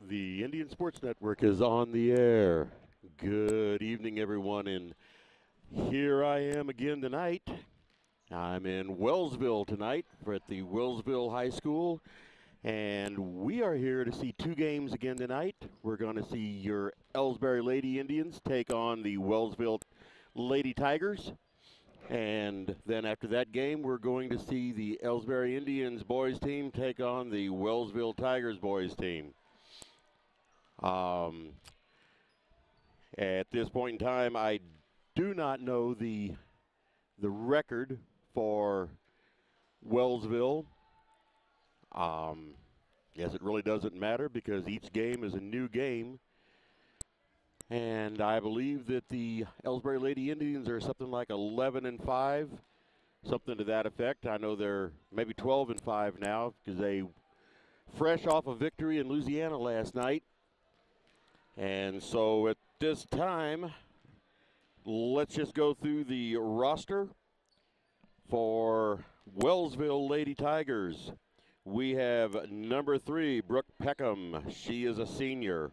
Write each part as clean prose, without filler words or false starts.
The Indian Sports Network is on the air. Good evening, everyone, and here I am again tonight. I'm in Wellsville tonight at the Wellsville High School, and we are here to see two games again tonight. We're going to see your Elsberry Lady Indians take on the Wellsville Lady Tigers, and then after that game, we're going to see the Elsberry Indians boys team take on the Wellsville Tigers boys team. At this point in time, I do not know the record for Wellsville. Yes, it really doesn't matter because each game is a new game. And I believe that the Elsberry Lady Indians are something like 11-5, something to that effect. I know they're maybe 12-5 now because they fresh off a victory in Louisiana last night. And so at this time, let's just go through the roster for Wellsville Lady Tigers. We have number 3, Brooke Peckham. She is a senior.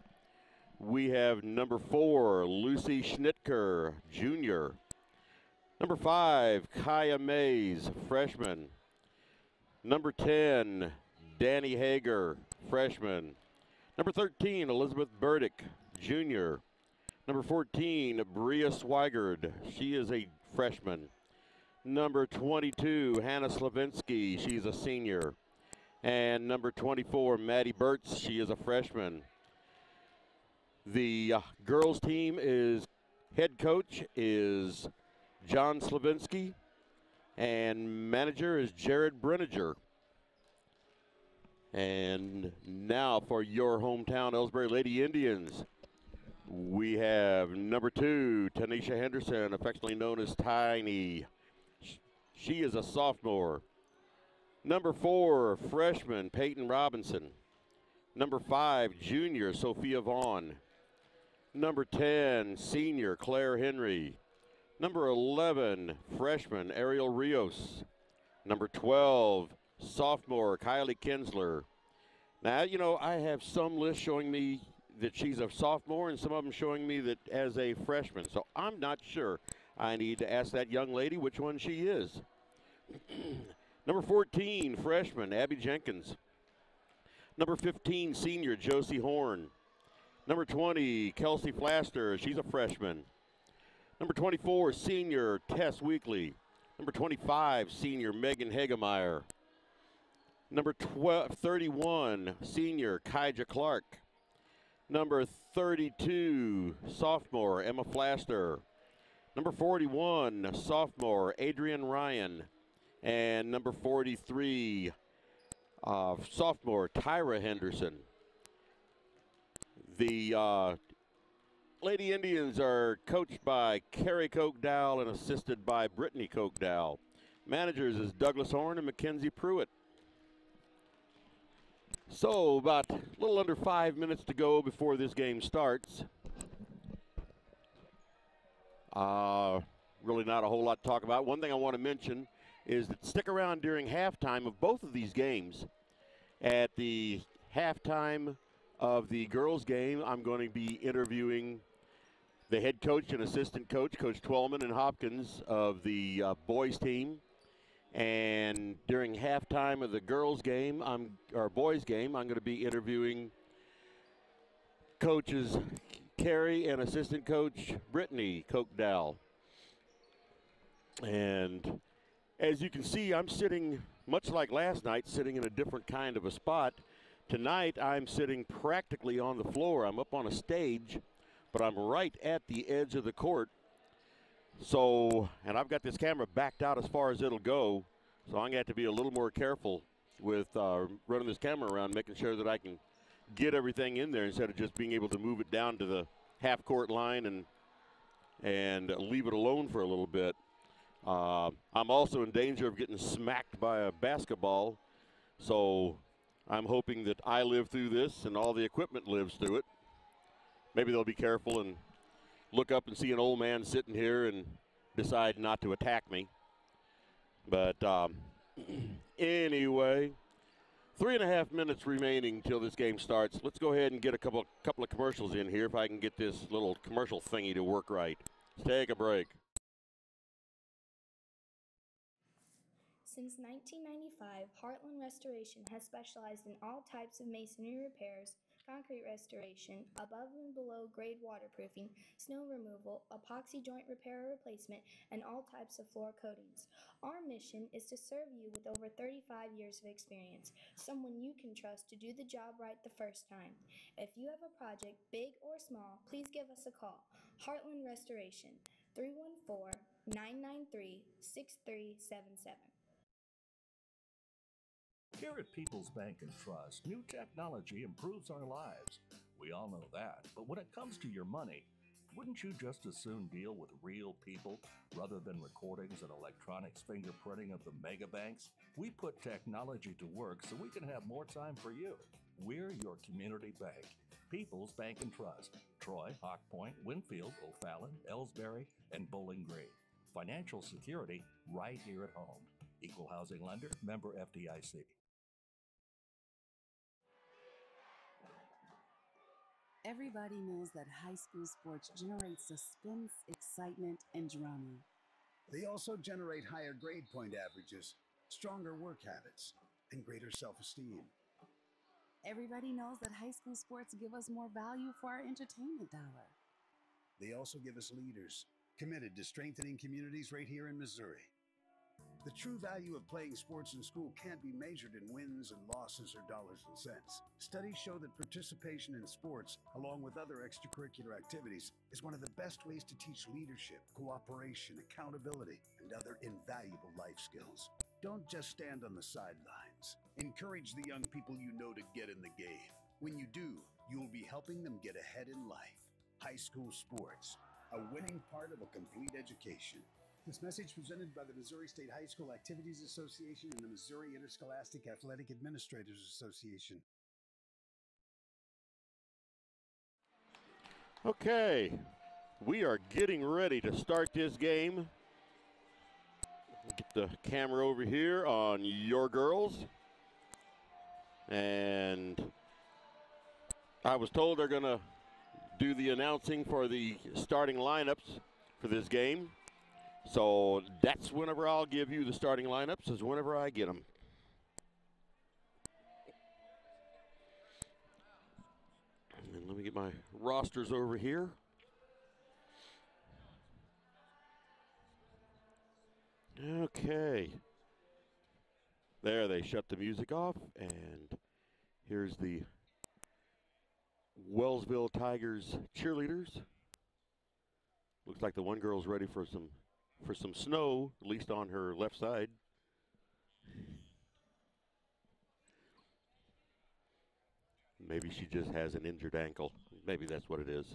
We have number 4, Lucy Schnitker, junior. Number 5, Kaya Mays, freshman. Number 10, Danny Hager, freshman. Number 13, Elizabeth Burdick, junior. Number 14, Bria Swigard. She is a freshman. Number 22, Hannah Slavinsky. She's a senior. And number 24, Maddie Burtz. She is a freshman. The girls team head coach is John Slavinsky, and manager is Jared Brenninger. And now for your hometown Elsberry Lady Indians, we have number 2, Tanisha Henderson, affectionately known as Tiny. She is a sophomore. Number 4, freshman Peyton Robinson. Number 5, junior Sophia Vaughn. Number 10, senior Claire Henry. Number 11, freshman Ariel Rios. Number 12, sophomore Kylie Kinsler. Now, you know, I have some lists showing me that she's a sophomore and some of them showing me that as a freshman. So I'm not sure. I need to ask that young lady which one she is. Number 14, freshman Abby Jenkins. Number 15, senior Josie Horn. Number 20, Kelsey Flaster. She's a freshman. Number 24, senior Tess Weekly. Number 25, senior Megan Hagemeyer. Number 31, senior Kaija Clark. Number 32, sophomore Emma Flaster. Number 41, sophomore Adrian Ryan. And number 43, sophomore Tyra Henderson. The Lady Indians are coached by Carrie Kochdow and assisted by Brittany Kochdow. Managers is Douglas Horn and Mackenzie Pruitt. So about a little under 5 minutes to go before this game starts. Really not a whole lot to talk about. One thing I want to mention is that stick around during halftime of both of these games. At the halftime of the girls' game, I'm going to be interviewing the head coach and assistant coach, Coach Twellman and Hopkins of the boys team. And during halftime of the girls' game, or boys' game, I'm going to be interviewing coaches Carrie and assistant coach Brittany Kochdow. And as you can see, I'm sitting, much like last night, sitting in a different kind of a spot. Tonight, I'm sitting practically on the floor. I'm up on a stage, but I'm right at the edge of the court. So, and I've got this camera backed out as far as it'll go, so I'm going to have to be a little more careful with running this camera around, making sure that I can get everything in there instead of just being able to move it down to the half-court line and leave it alone for a little bit. I'm also in danger of getting smacked by a basketball, so I'm hoping that I live through this and all the equipment lives through it. Maybe they'll be careful and look up and see an old man sitting here and decide not to attack me. But anyway, 3.5 minutes remaining till this game starts. Let's go ahead and get a couple of commercials in here if I can get this little commercial thingy to work right. Let's take a break. Since 1995, Heartland Restoration has specialized in all types of masonry repairs, concrete restoration, above and below grade waterproofing, snow removal, epoxy joint repair or replacement, and all types of floor coatings. Our mission is to serve you with over 35 years of experience, someone you can trust to do the job right the first time. If you have a project, big or small, please give us a call. Heartland Restoration, 314-993-6377. Here at People's Bank and Trust, new technology improves our lives. We all know that. But when it comes to your money, wouldn't you just as soon deal with real people rather than recordings and electronics fingerprinting of the mega banks? We put technology to work so we can have more time for you. We're your community bank. People's Bank and Trust. Troy, Hawk Point, Winfield, O'Fallon, Elsberry, and Bowling Green. Financial security right here at home. Equal housing lender, member FDIC. Everybody knows that high school sports generate suspense, excitement, and drama. They also generate higher grade point averages, stronger work habits, and greater self-esteem. Everybody knows that high school sports give us more value for our entertainment dollar. They also give us leaders committed to strengthening communities right here in Missouri. The true value of playing sports in school can't be measured in wins and losses or dollars and cents. Studies show that participation in sports, along with other extracurricular activities, is one of the best ways to teach leadership, cooperation, accountability, and other invaluable life skills. Don't just stand on the sidelines. Encourage the young people you know to get in the game. When you do, you'll be helping them get ahead in life. High school sports, a winning part of a complete education. This message presented by the Missouri State High School Activities Association and the Missouri Interscholastic Athletic Administrators Association. Okay, we are getting ready to start this game. Get the camera over here on your girls. And I was told they're going to do the announcing for the starting lineups for this game. So that's whenever I'll give you the starting lineups, is whenever I get them. And let me get my rosters over here. Okay. There, they shut the music off, and here's the Wellsville Tigers cheerleaders. Looks like the one girl's ready for some snow, at least on her left side. Maybe she just has an injured ankle. Maybe that's what it is.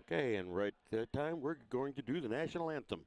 Okay, and right at that time, we're going to do the national anthem.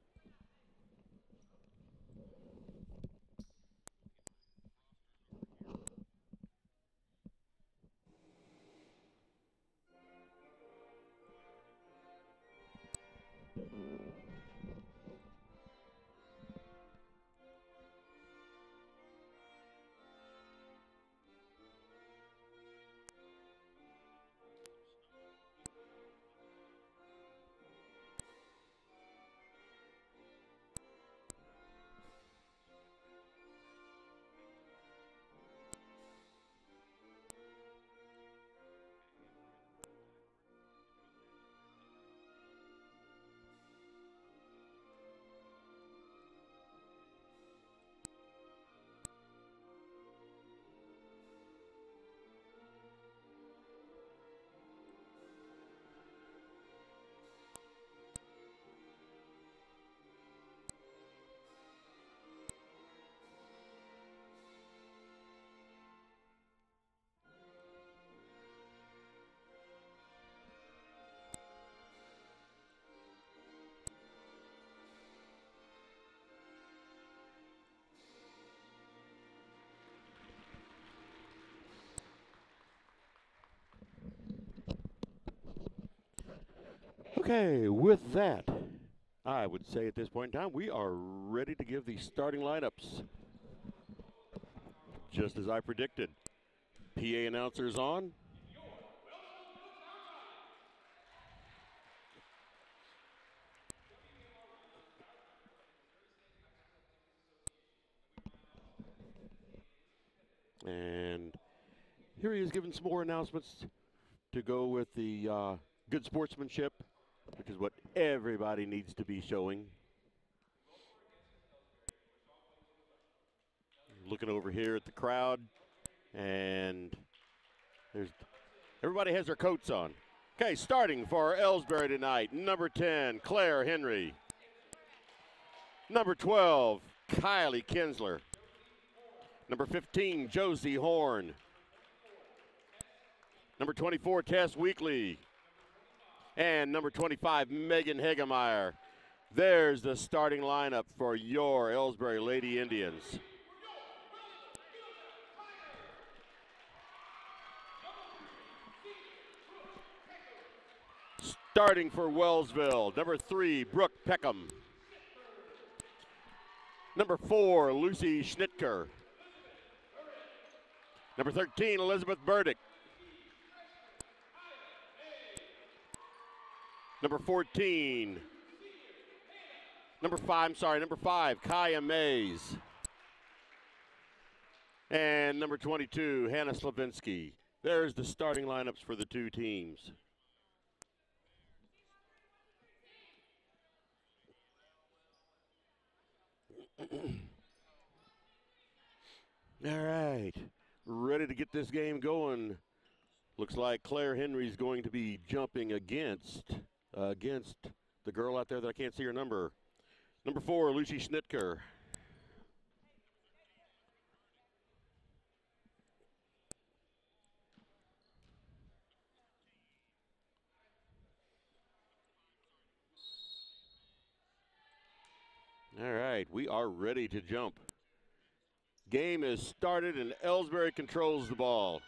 Okay, with that, I would say at this point in time, we are ready to give the starting lineups just as I predicted. PA announcers on. And here he is giving some more announcements to go with the good sportsmanship, which is what everybody needs to be showing. Looking over here at the crowd, and everybody has their coats on. Okay, starting for Elsberry tonight, number 10, Claire Henry. Number 12, Kylie Kinsler. Number 15, Josie Horn. Number 24, Tess Weekly. And number 25, Megan Hagemeyer. There's the starting lineup for your Elsberry Lady Indians. Starting for Wellsville, number 3, Brooke Peckham. Number 4, Lucy Schnitker. Number 13, Elizabeth Burdick. Number 14, number 5, Kaya Mays. And number 22, Hannah Slavinsky. There's the starting lineups for the two teams. All right, ready to get this game going. Looks like Claire Henry's going to be jumping against the girl out there that I can't see her number. Number 4, Lucy Schnitker. All right, we are ready to jump. Game is started and Elsberry controls the ball.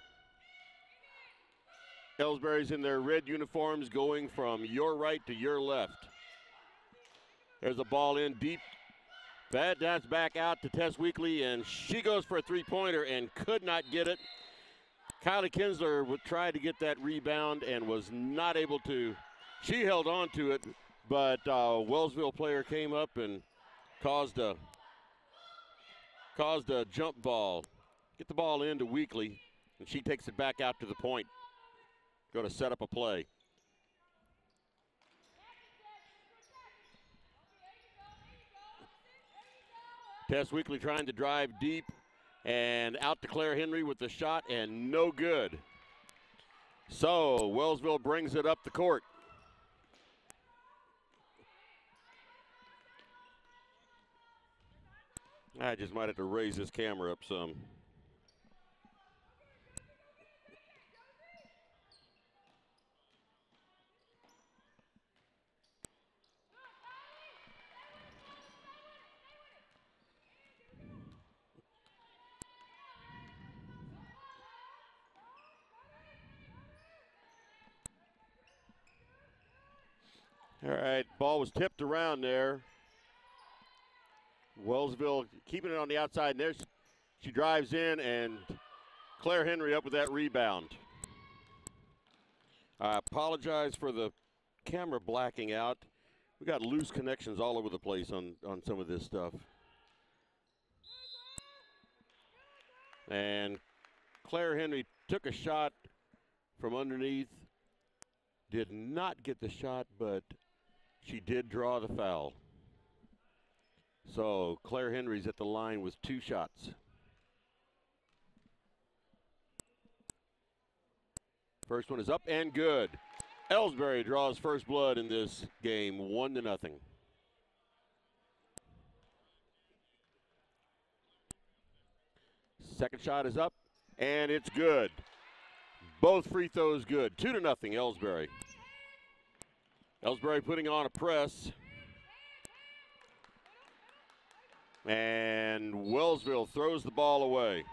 Elsberry's in their red uniforms going from your right to your left. There's a ball in deep. That's back out to Tess Weekly, and she goes for a three-pointer and could not get it. Kylie Kinsler would try to get that rebound and was not able to. She held on to it, but Wellsville player came up and caused a jump ball. Get the ball into Weekly, and she takes it back out to the point. Go to set up a play. Tess Weekly trying to drive deep and out to Claire Henry with the shot, and no good. So Wellsville brings it up the court. I just might have to raise this camera up some. All right, ball was tipped around there. Wellsville keeping it on the outside, and there she drives in, and Claire Henry up with that rebound. I apologize for the camera blacking out. We got loose connections all over the place on some of this stuff. And Claire Henry took a shot from underneath. Did not get the shot, but she did draw the foul. So Claire Henry's at the line with 2 shots. First one is up and good. Elsberry draws first blood in this game, 1-0. Second shot is up, and it's good. Both free throws good. 2-0, Elsberry. Elsberry putting on a press. And Wellsville throws the ball away.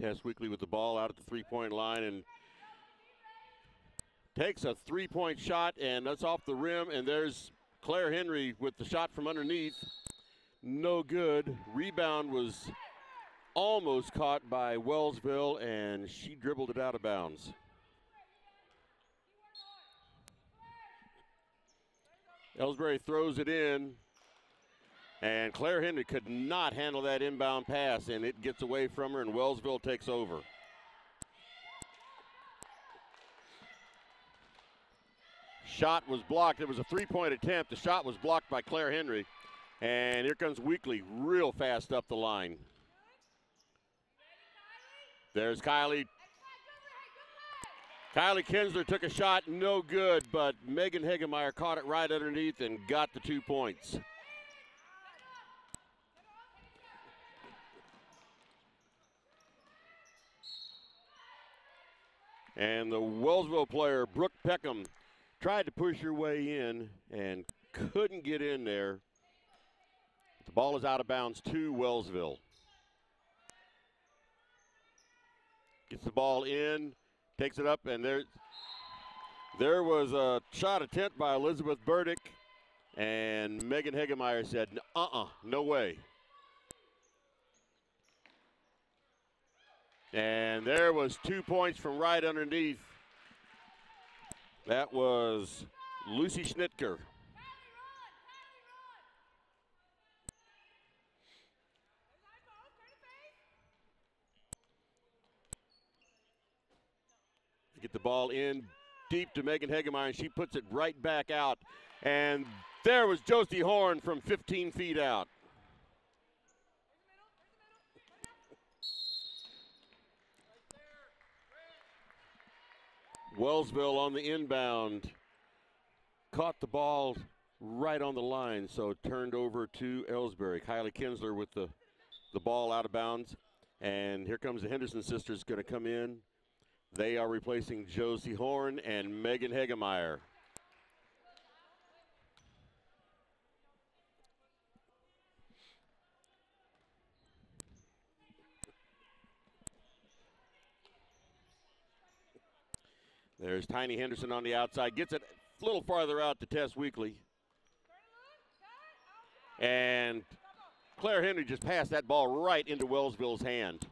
Tess Weekly with the ball out at the three-point line and takes a three-point shot, and that's off the rim, and there's Claire Henry with the shot from underneath. No good. Rebound was almost caught by Wellsville, and she dribbled it out of bounds. Elsberry throws it in, and Claire Henry could not handle that inbound pass, and it gets away from her, and Wellsville takes over. Shot was blocked. It was a three-point attempt. The shot was blocked by Claire Henry, and here comes Weekly real fast up the line. There's Kylie. Kylie Kinsler took a shot, no good, but Megan Hegemeyer caught it right underneath and got the 2 points. And the Wellsville player, Brooke Peckham, tried to push her way in and couldn't get in there. The ball is out of bounds to Wellsville. Gets the ball in, takes it up, and there was a shot attempt by Elizabeth Burdick, and Megan Hegemeyer said, no way. And there was 2 points from right underneath. That was Lucy Schnitker. Get the ball in deep to Megan Hegemeyer, and she puts it right back out. And there was Josie Horn from 15 feet out. Wellsville on the inbound caught the ball right on the line, so turned over to Elsberry. Kylie Kinsler with the ball out of bounds. And here comes the Henderson sisters going to come in. They are replacing Josie Horn and Megan Hegemeyer. There's Tiny Henderson on the outside. Gets it a little farther out to Tess Weekly. And Claire Henry just passed that ball right into Wellsville's hand.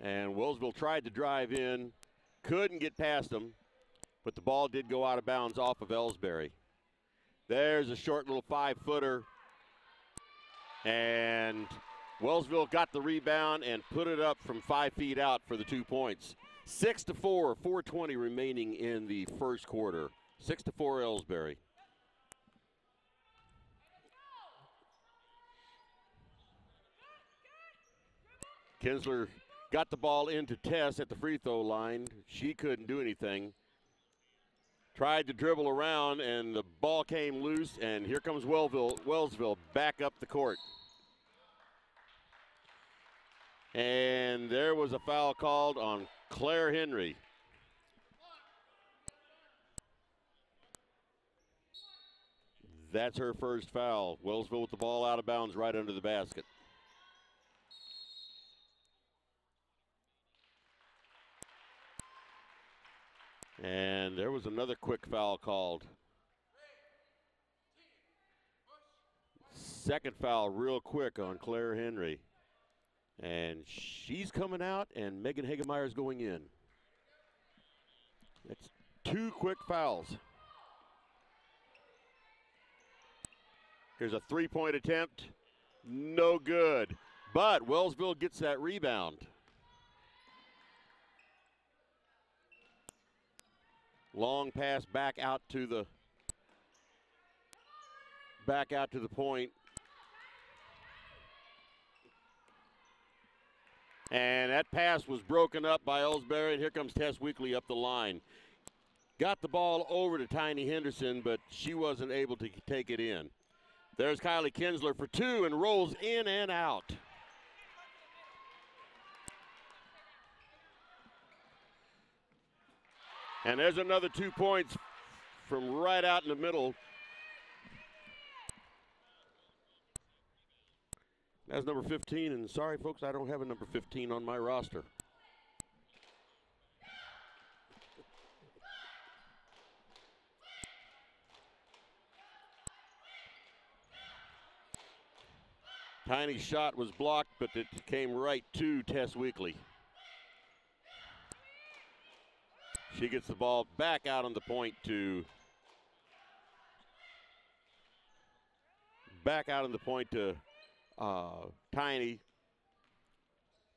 And Wellsville tried to drive in, couldn't get past them, but the ball did go out of bounds off of Elsberry. There's a short little 5-footer, and Wellsville got the rebound and put it up from 5 feet out for the 2 points. 6-4, 4:20 remaining in the first quarter. 6-4 Elsberry. Kinsler got the ball into Tess at the free throw line. She couldn't do anything. Tried to dribble around, and the ball came loose, and here comes Wellsville back up the court. And there was a foul called on Claire Henry. That's her first foul. Wellsville with the ball out of bounds right under the basket. And there was another quick foul called. Second foul real quick on Claire Henry. And she's coming out, and Megan Hegemeyer is going in. That's 2 quick fouls. Here's a 3-point attempt. No good. But Wellsville gets that rebound. Long pass back out to the point. And that pass was broken up by Elsberry, and here comes Tess Weekly up the line. Got the ball over to Tiny Henderson, but she wasn't able to take it in. There's Kylie Kinsler for 2 and rolls in and out. And there's another 2 points from right out in the middle. That's number 15, and sorry, folks, I don't have a number 15 on my roster. Tiny's shot was blocked, but it came right to Tess Weekly. She gets the ball back out on the point to Tiny.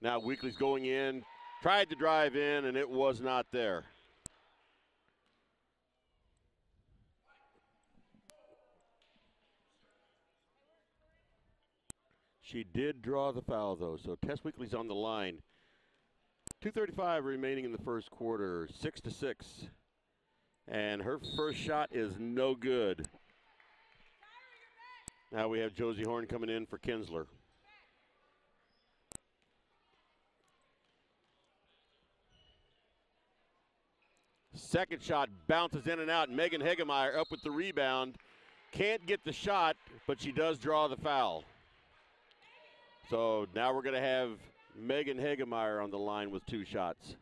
Now Weekly's going in, tried to drive in, and it was not there. She did draw the foul, though, so Tess Weekly's on the line. 2:35 remaining in the first quarter, 6-6. And her first shot is no good. Now we have Josie Horn coming in for Kinsler. Second shot bounces in and out. Megan Hegemeyer up with the rebound. Can't get the shot, but she does draw the foul. So now we're going to have Megan Hegemeyer on the line with 2 shots.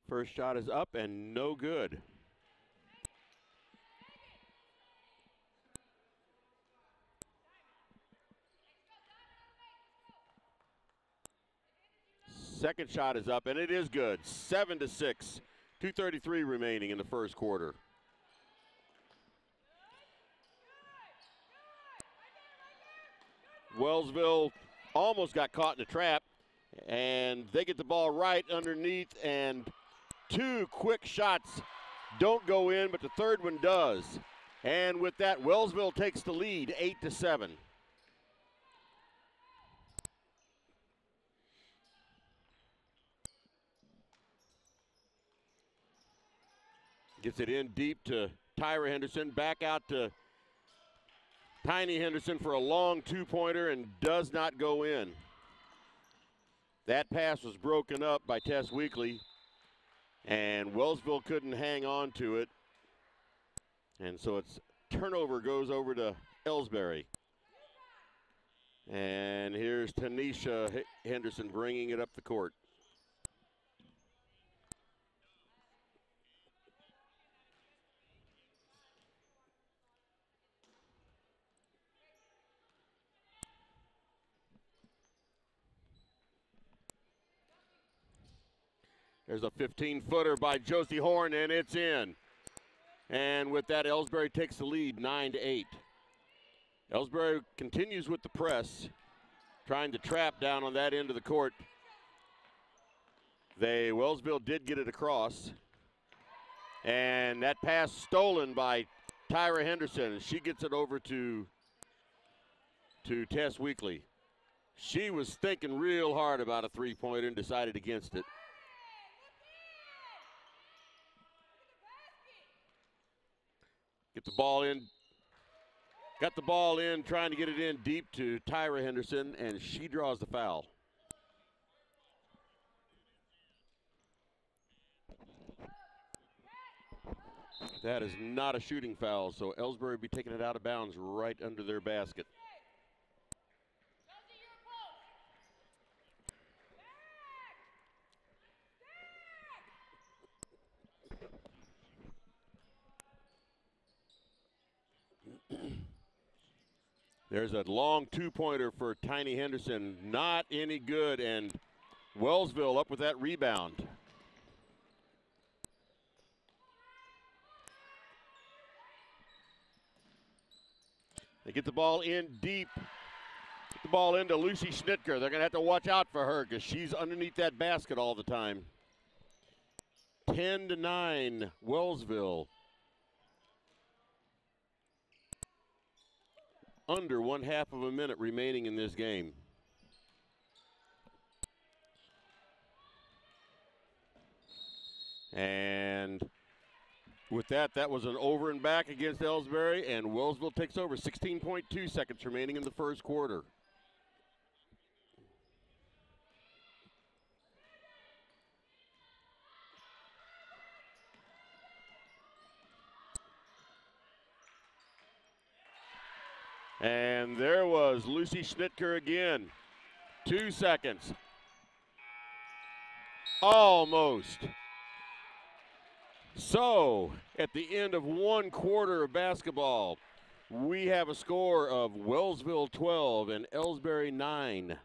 First shot is up and no good. Second shot is up, and it is good. 7-6. 2:33 remaining in the first quarter. Wellsville almost got caught in a trap, and they get the ball right underneath, and 2 quick shots don't go in, but the third one does. And with that, Wellsville takes the lead, 8-7. Gets it in deep to Tyra Henderson, back out to Tiny Henderson for a long 2-pointer, and does not go in. That pass was broken up by Tess Weekly, and Wellsville couldn't hang on to it. And so its turnover goes over to Elsberry. And here's Tanisha Henderson bringing it up the court. There's a 15-footer by Josie Horn, and it's in. And with that, Elsberry takes the lead, 9-8. Elsberry continues with the press, trying to trap down on that end of the court. Wellsville did get it across. And that pass stolen by Tyra Henderson, and she gets it over to Tess Weekly. She was thinking real hard about a 3-pointer and decided against it. Get the ball in. Got the ball in, trying to get it in deep to Tyra Henderson, and she draws the foul. That is not a shooting foul, so Elsberry will be taking it out of bounds right under their basket. There's a long 2-pointer for Tiny Henderson, not any good, and Wellsville up with that rebound. They get the ball in deep, get the ball into Lucy Schnitker. They're going to have to watch out for her because she's underneath that basket all the time. 10-9, Wellsville. Under 1/2 of a minute remaining in this game. And with that, that was an over and back against Elsberry, and Wellsville takes over. 16.2 seconds remaining in the first quarter. And there was Lucy Schnitker again. 2 seconds. Almost. So, at the end of 1 quarter of basketball, we have a score of Wellsville 12 and Elsberry 9.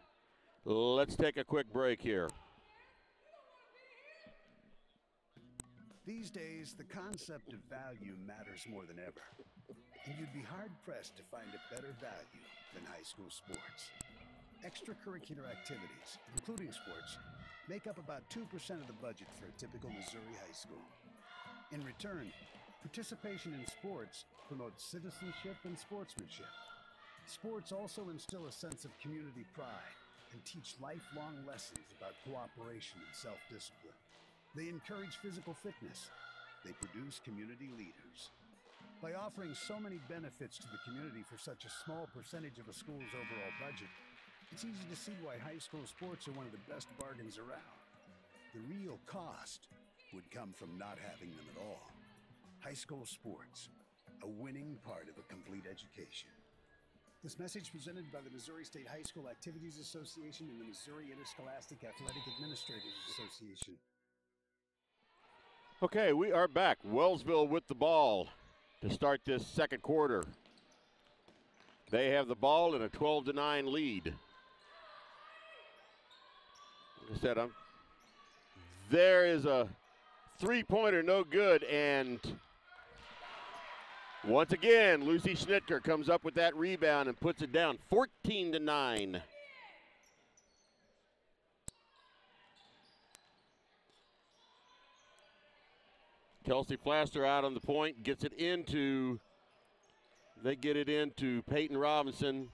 Let's take a quick break here. These days, the concept of value matters more than ever. And you'd be hard-pressed to find a better value than high school sports. Extracurricular activities, including sports, make up about 2% of the budget for a typical Missouri high school. In return, participation in sports promotes citizenship and sportsmanship. Sports also instill a sense of community pride and teach lifelong lessons about cooperation and self-discipline. They encourage physical fitness. They produce community leaders. By offering so many benefits to the community for such a small percentage of a school's overall budget, it's easy to see why high school sports are one of the best bargains around. The real cost would come from not having them at all. High school sports, a winning part of a complete education. This message presented by the Missouri State High School Activities Association and the Missouri Interscholastic Athletic Administrators Association. Okay, we are back. Wellsville with the ball to start this second quarter. They have the ball in a 12-9 lead. Like I said, there is a three-pointer, no good, and once again, Lucy Schnitker comes up with that rebound and puts it down 14-9. Kelsey Flaster out on the point, gets it into, they get it into Peyton Robinson.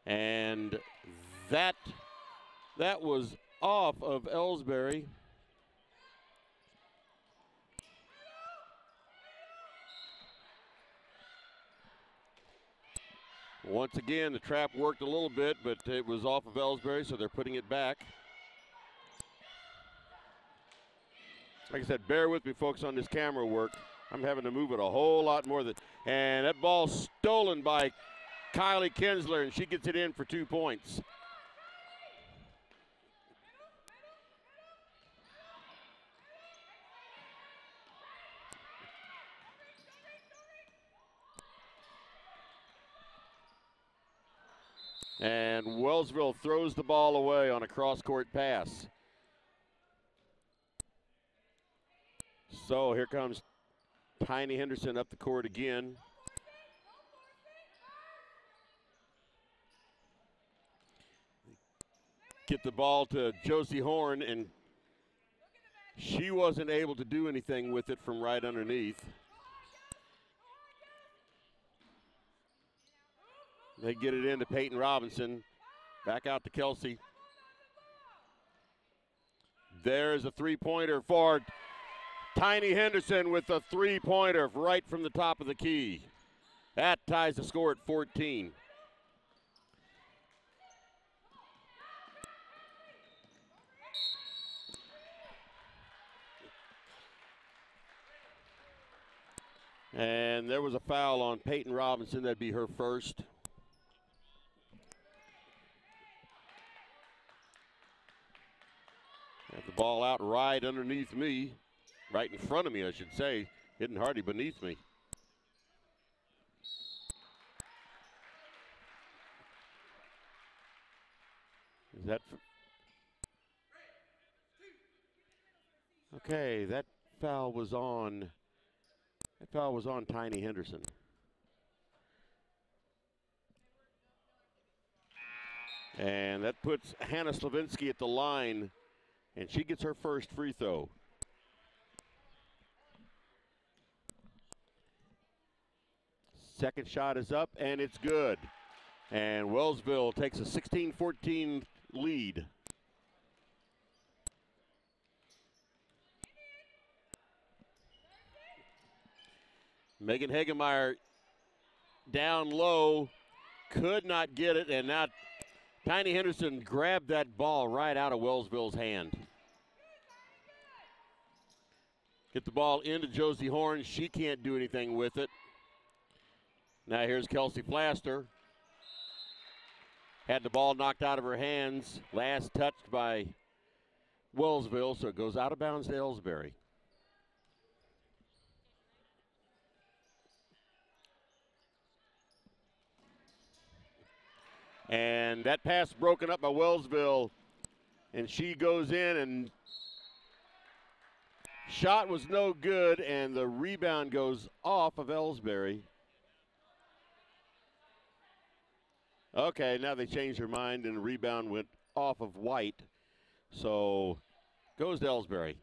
And that was off of Elsberry. Once again, the trap worked a little bit, but it was off of Elsberry, so they're putting it back. Like I said, bear with me, folks, on this camera work. I'm having to move it a whole lot more than, and that ball's stolen by Kylie Kinsler, and she gets it in for 2 points. And Wellsville throws the ball away on a cross-court pass. So here comes Tiny Henderson up the court again. Get the ball to Josie Horn, and she wasn't able to do anything with it from right underneath. They get it into Peyton Robinson. Back out to Kelsey. There's a three-pointer for Tiny Henderson with a three-pointer right from the top of the key. That ties the score at 14. And there was a foul on Peyton Robinson. That'd be her first. Have the ball out right underneath me. Right in front of me, I should say. Hitting hardly beneath me. Is that? Okay, that foul was on. That foul was on Tiny Henderson. And that puts Hannah Slavinsky at the line, and she gets her first free throw. Second shot is up, and it's good. And Wellsville takes a 16-14 lead. Megan Hagemeyer down low, could not get it, and now Tiny Henderson grabbed that ball right out of Wellsville's hand. Get the ball into Josie Horn. She can't do anything with it. Now here's Kelsey Flaster. Had the ball knocked out of her hands. Last touched by Wellsville, so it goes out of bounds to Elsberry. And that pass broken up by Wellsville, and she goes in, and shot was no good, and the rebound goes off of Elsberry. Okay, now they changed their mind, and the rebound went off of White. So goes to Elsberry.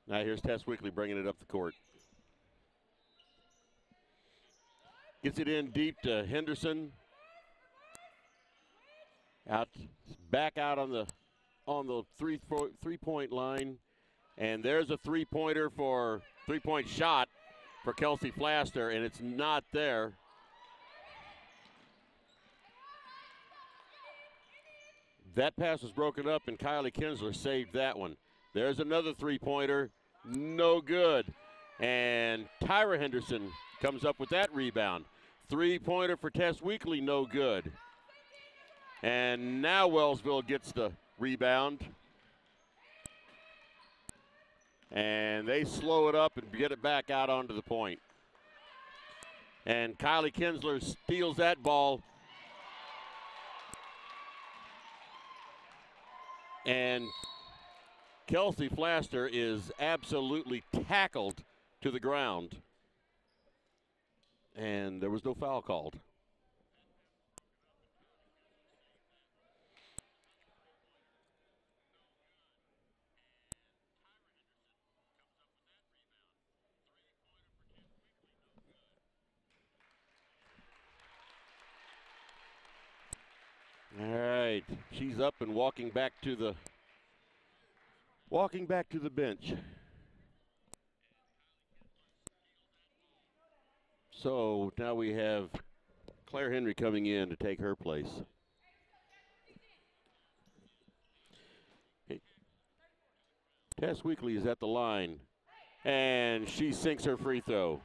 Now here's Tess Weekly bringing it up the court. Gets it in deep to Henderson. Back out on the three-point line, and there's a three-point shot for Kelsey Flaster, and it's not there. That pass was broken up, and Kylie Kinsler saved that one. There's another three-pointer, no good, and Tyra Henderson comes up with that rebound. Three-pointer for Tess Weekly, no good. And now Wellsville gets the rebound. And they slow it up and get it back out onto the point. And Kylie Kinsler steals that ball. And Kelsey Flaster is absolutely tackled to the ground. And there was no foul called. All right, she's up and walking back to the bench. So now we have Claire Henry coming in to take her place. Tess Weekly is at the line, and she sinks her free throw.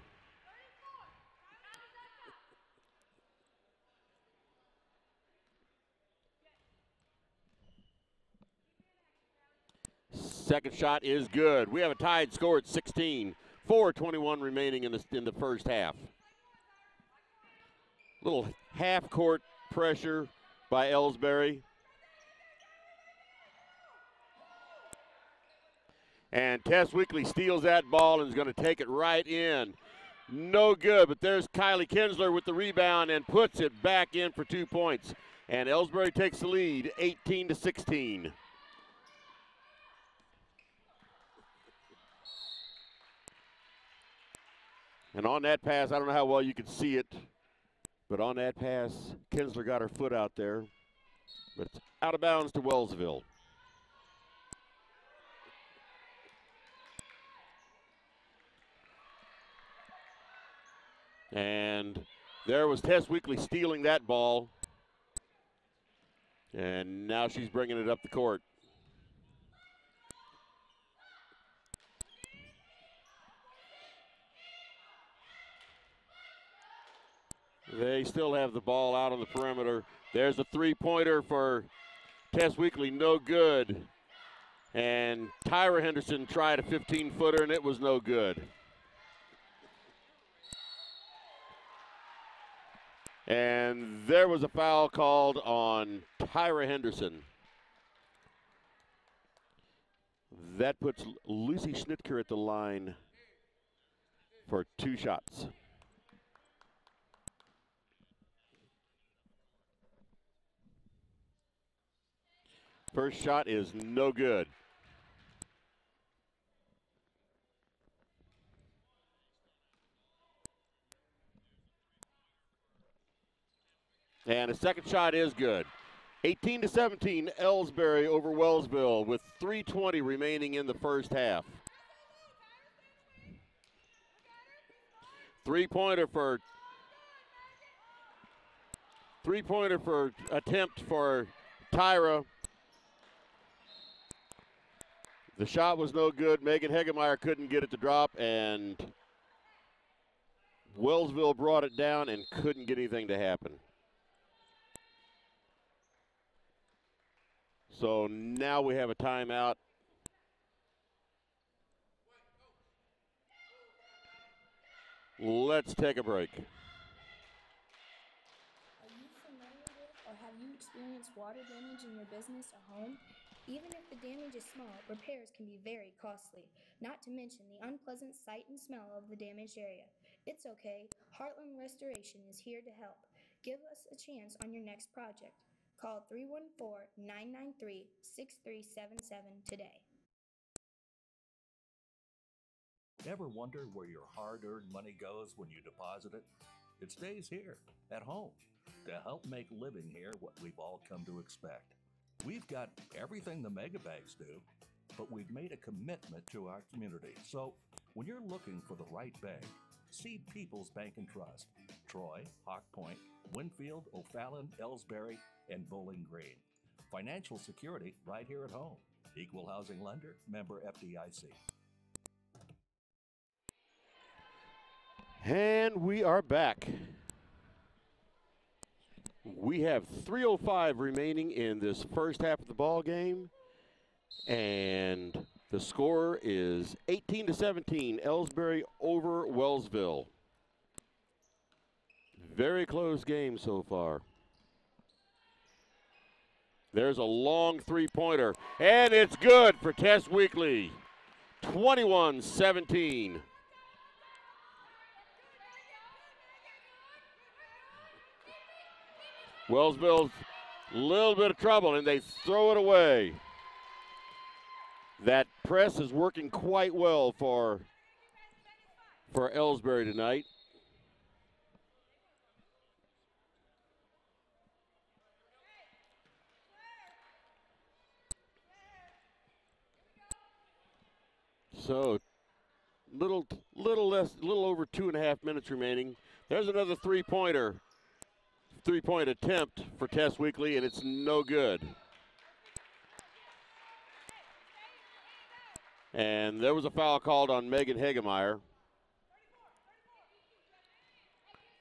Second shot is good. We have a tied score at 16. 4:21 remaining in the first half. Little half-court pressure by Elsberry. And Tess Weekly steals that ball and is going to take it right in. No good, but there's Kylie Kinsler with the rebound and puts it back in for 2 points. And Elsberry takes the lead, 18-16. And on that pass, I don't know how well you can see it, but on that pass, Kinsler got her foot out there. But it's out of bounds to Wellsville. And there was Tess Weekly stealing that ball. And now she's bringing it up the court. They still have the ball out on the perimeter. There's a three-pointer for Tess Weekly, no good. And Tyra Henderson tried a 15-footer, and it was no good. And there was a foul called on Tyra Henderson. That puts Lucy Schnitker at the line for 2 shots. First shot is no good. And the second shot is good. 18-17, Elsberry over Wellsville with 3:20 remaining in the first half. Three-pointer for attempt for Tyra. The shot was no good. Megan Hegemeyer couldn't get it to drop, and Wellsville brought it down and couldn't get anything to happen. So now we have a timeout. Let's take a break. Are you familiar with or have you experienced water damage in your business or home? Even if the damage is small, repairs can be very costly, not to mention the unpleasant sight and smell of the damaged area. It's okay. Heartland Restoration is here to help. Give us a chance on your next project. Call 314-993-6377 today. Ever wonder where your hard-earned money goes when you deposit it? It stays here, at home, to help make living here what we've all come to expect. We've got everything the mega banks do, but we've made a commitment to our community. So when you're looking for the right bank, see People's Bank and Trust. Troy, Hawk Point, Winfield, O'Fallon, Elsberry, and Bowling Green. Financial security right here at home. Equal housing lender, member FDIC. And we are back. We have 3:05 remaining in this first half of the ball game, and the score is 18-17, Elsberry over Wellsville. Very close game so far. There's a long three-pointer, and it's good for Tess Weekly, 21-17. Wellsville's a little bit of trouble, and they throw it away. That press is working quite well for Elsberry tonight. So little over 2.5 minutes remaining. There's another three-point attempt for Tess Weekly, and it's no good. And there was a foul called on Megan Hagemeyer.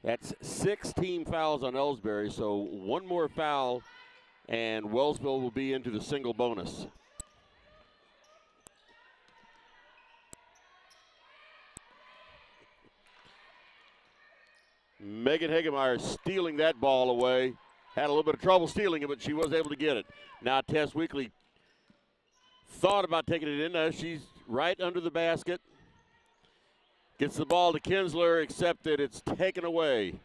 That's 6 team fouls on Elsberry, so one more foul, and Wellsville will be into the single bonus. Megan Hagemeyer stealing that ball away. Had a little bit of trouble stealing it, but she was able to get it. Now Tess Weekly thought about taking it in. She's right under the basket. Gets the ball to Kinsler, except that it's taken away.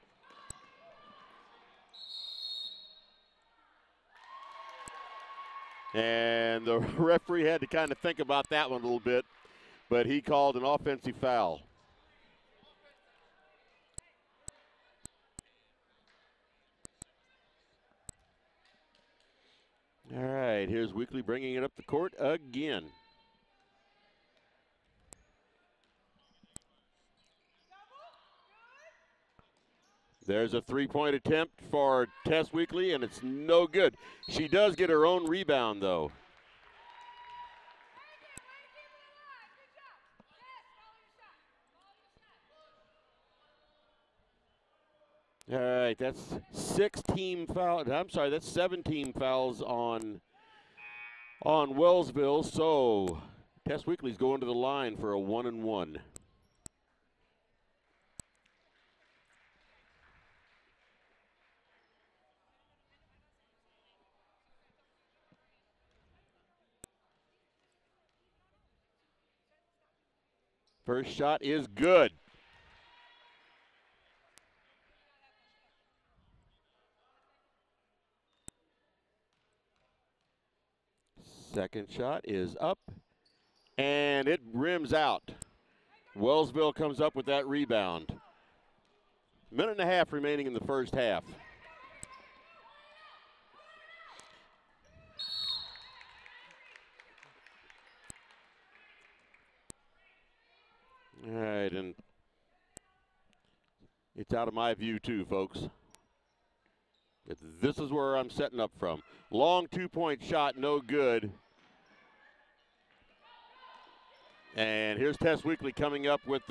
And the referee had to kind of think about that one a little bit, but he called an offensive foul. All right, here's Weekly bringing it up the court again. There's a three-point attempt for Tess Weekly, and it's no good. She does get her own rebound, though. All right, that's 7 team fouls on Wellsville, so Tess Weekly's going to the line for a 1-and-1. First shot is good. Second shot is up, and it rims out. Wellsville comes up with that rebound. Minute and a half remaining in the first half. All right, and it's out of my view too, folks. This is where I'm setting up from. Long two-point shot, no good. And here's Tess Weekly coming up with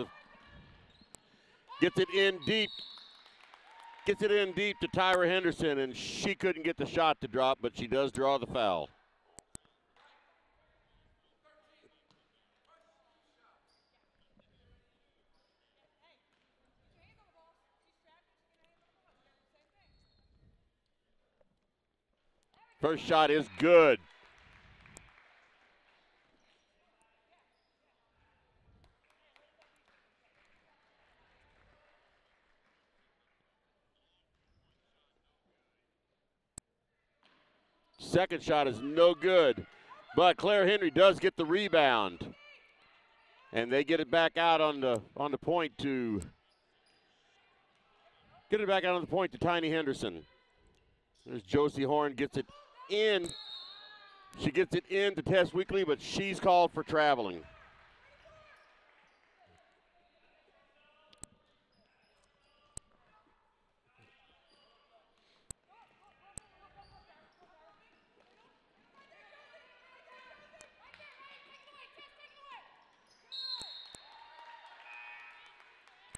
Gets it in deep. Gets it in deep to Tyra Henderson, and she couldn't get the shot to drop, but she does draw the foul. First shot is good. Second shot is no good, but Claire Henry does get the rebound, and they get it back out on the point to Tiny Henderson. There's Josie Horn, gets it in. She gets it in to Tess Weekly, but she's called for traveling.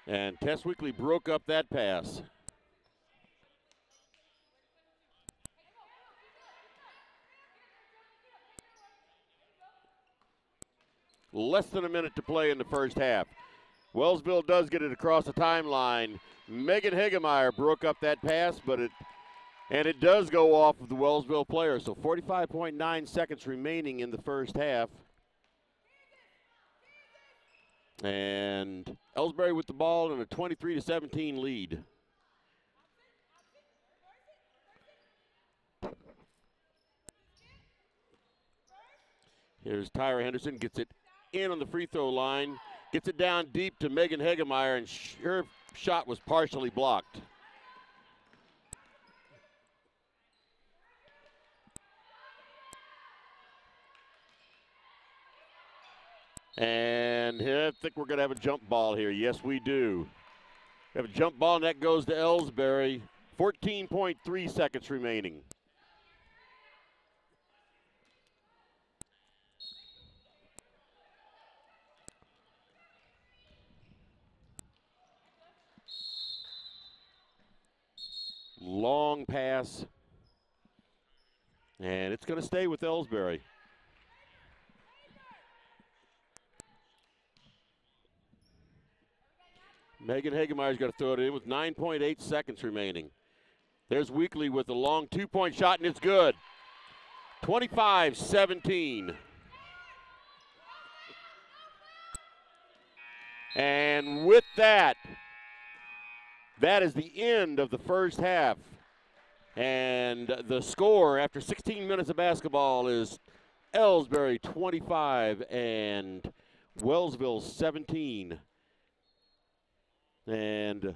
And Tess Weekly broke up that pass. Less than a minute to play in the first half. Wellsville does get it across the timeline. Megan Hagemeyer broke up that pass, but it does go off of the Wellsville player. So 45.9 seconds remaining in the first half. And Elsberry with the ball in a 23-17 lead. Here's Tyra Henderson, gets it in on the free throw line, gets it down deep to Megan Hagemeyer, and her shot was partially blocked. And I think we're going to have a jump ball here. Yes, we do. We have a jump ball, and that goes to Elsberry. 14.3 seconds remaining. Long pass. And it's going to stay with Elsberry. Megan Hagemeyer's got to throw it in with 9.8 seconds remaining. There's Weekly with a long two-point shot, and it's good. 25-17. And with that, that is the end of the first half. And the score after 16 minutes of basketball is Elsberry 25 and Wellsville 17. And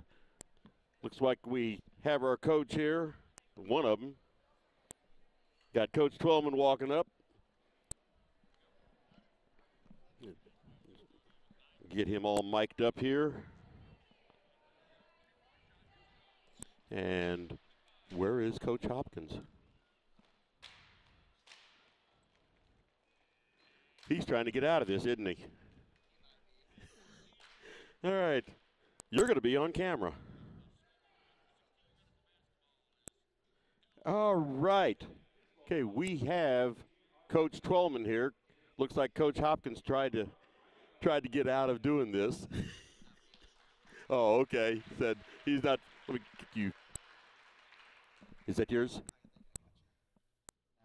looks like we have our coach here, one of them. Got Coach Twellman walking up. Get him all mic'd up here. And where is Coach Hopkins? He's trying to get out of this, isn't he? All right. You're going to be on camera. All right. Okay, we have Coach Twellman here. Looks like Coach Hopkins tried to get out of doing this. Oh, okay. Said he's not. Let me get you. Is that yours?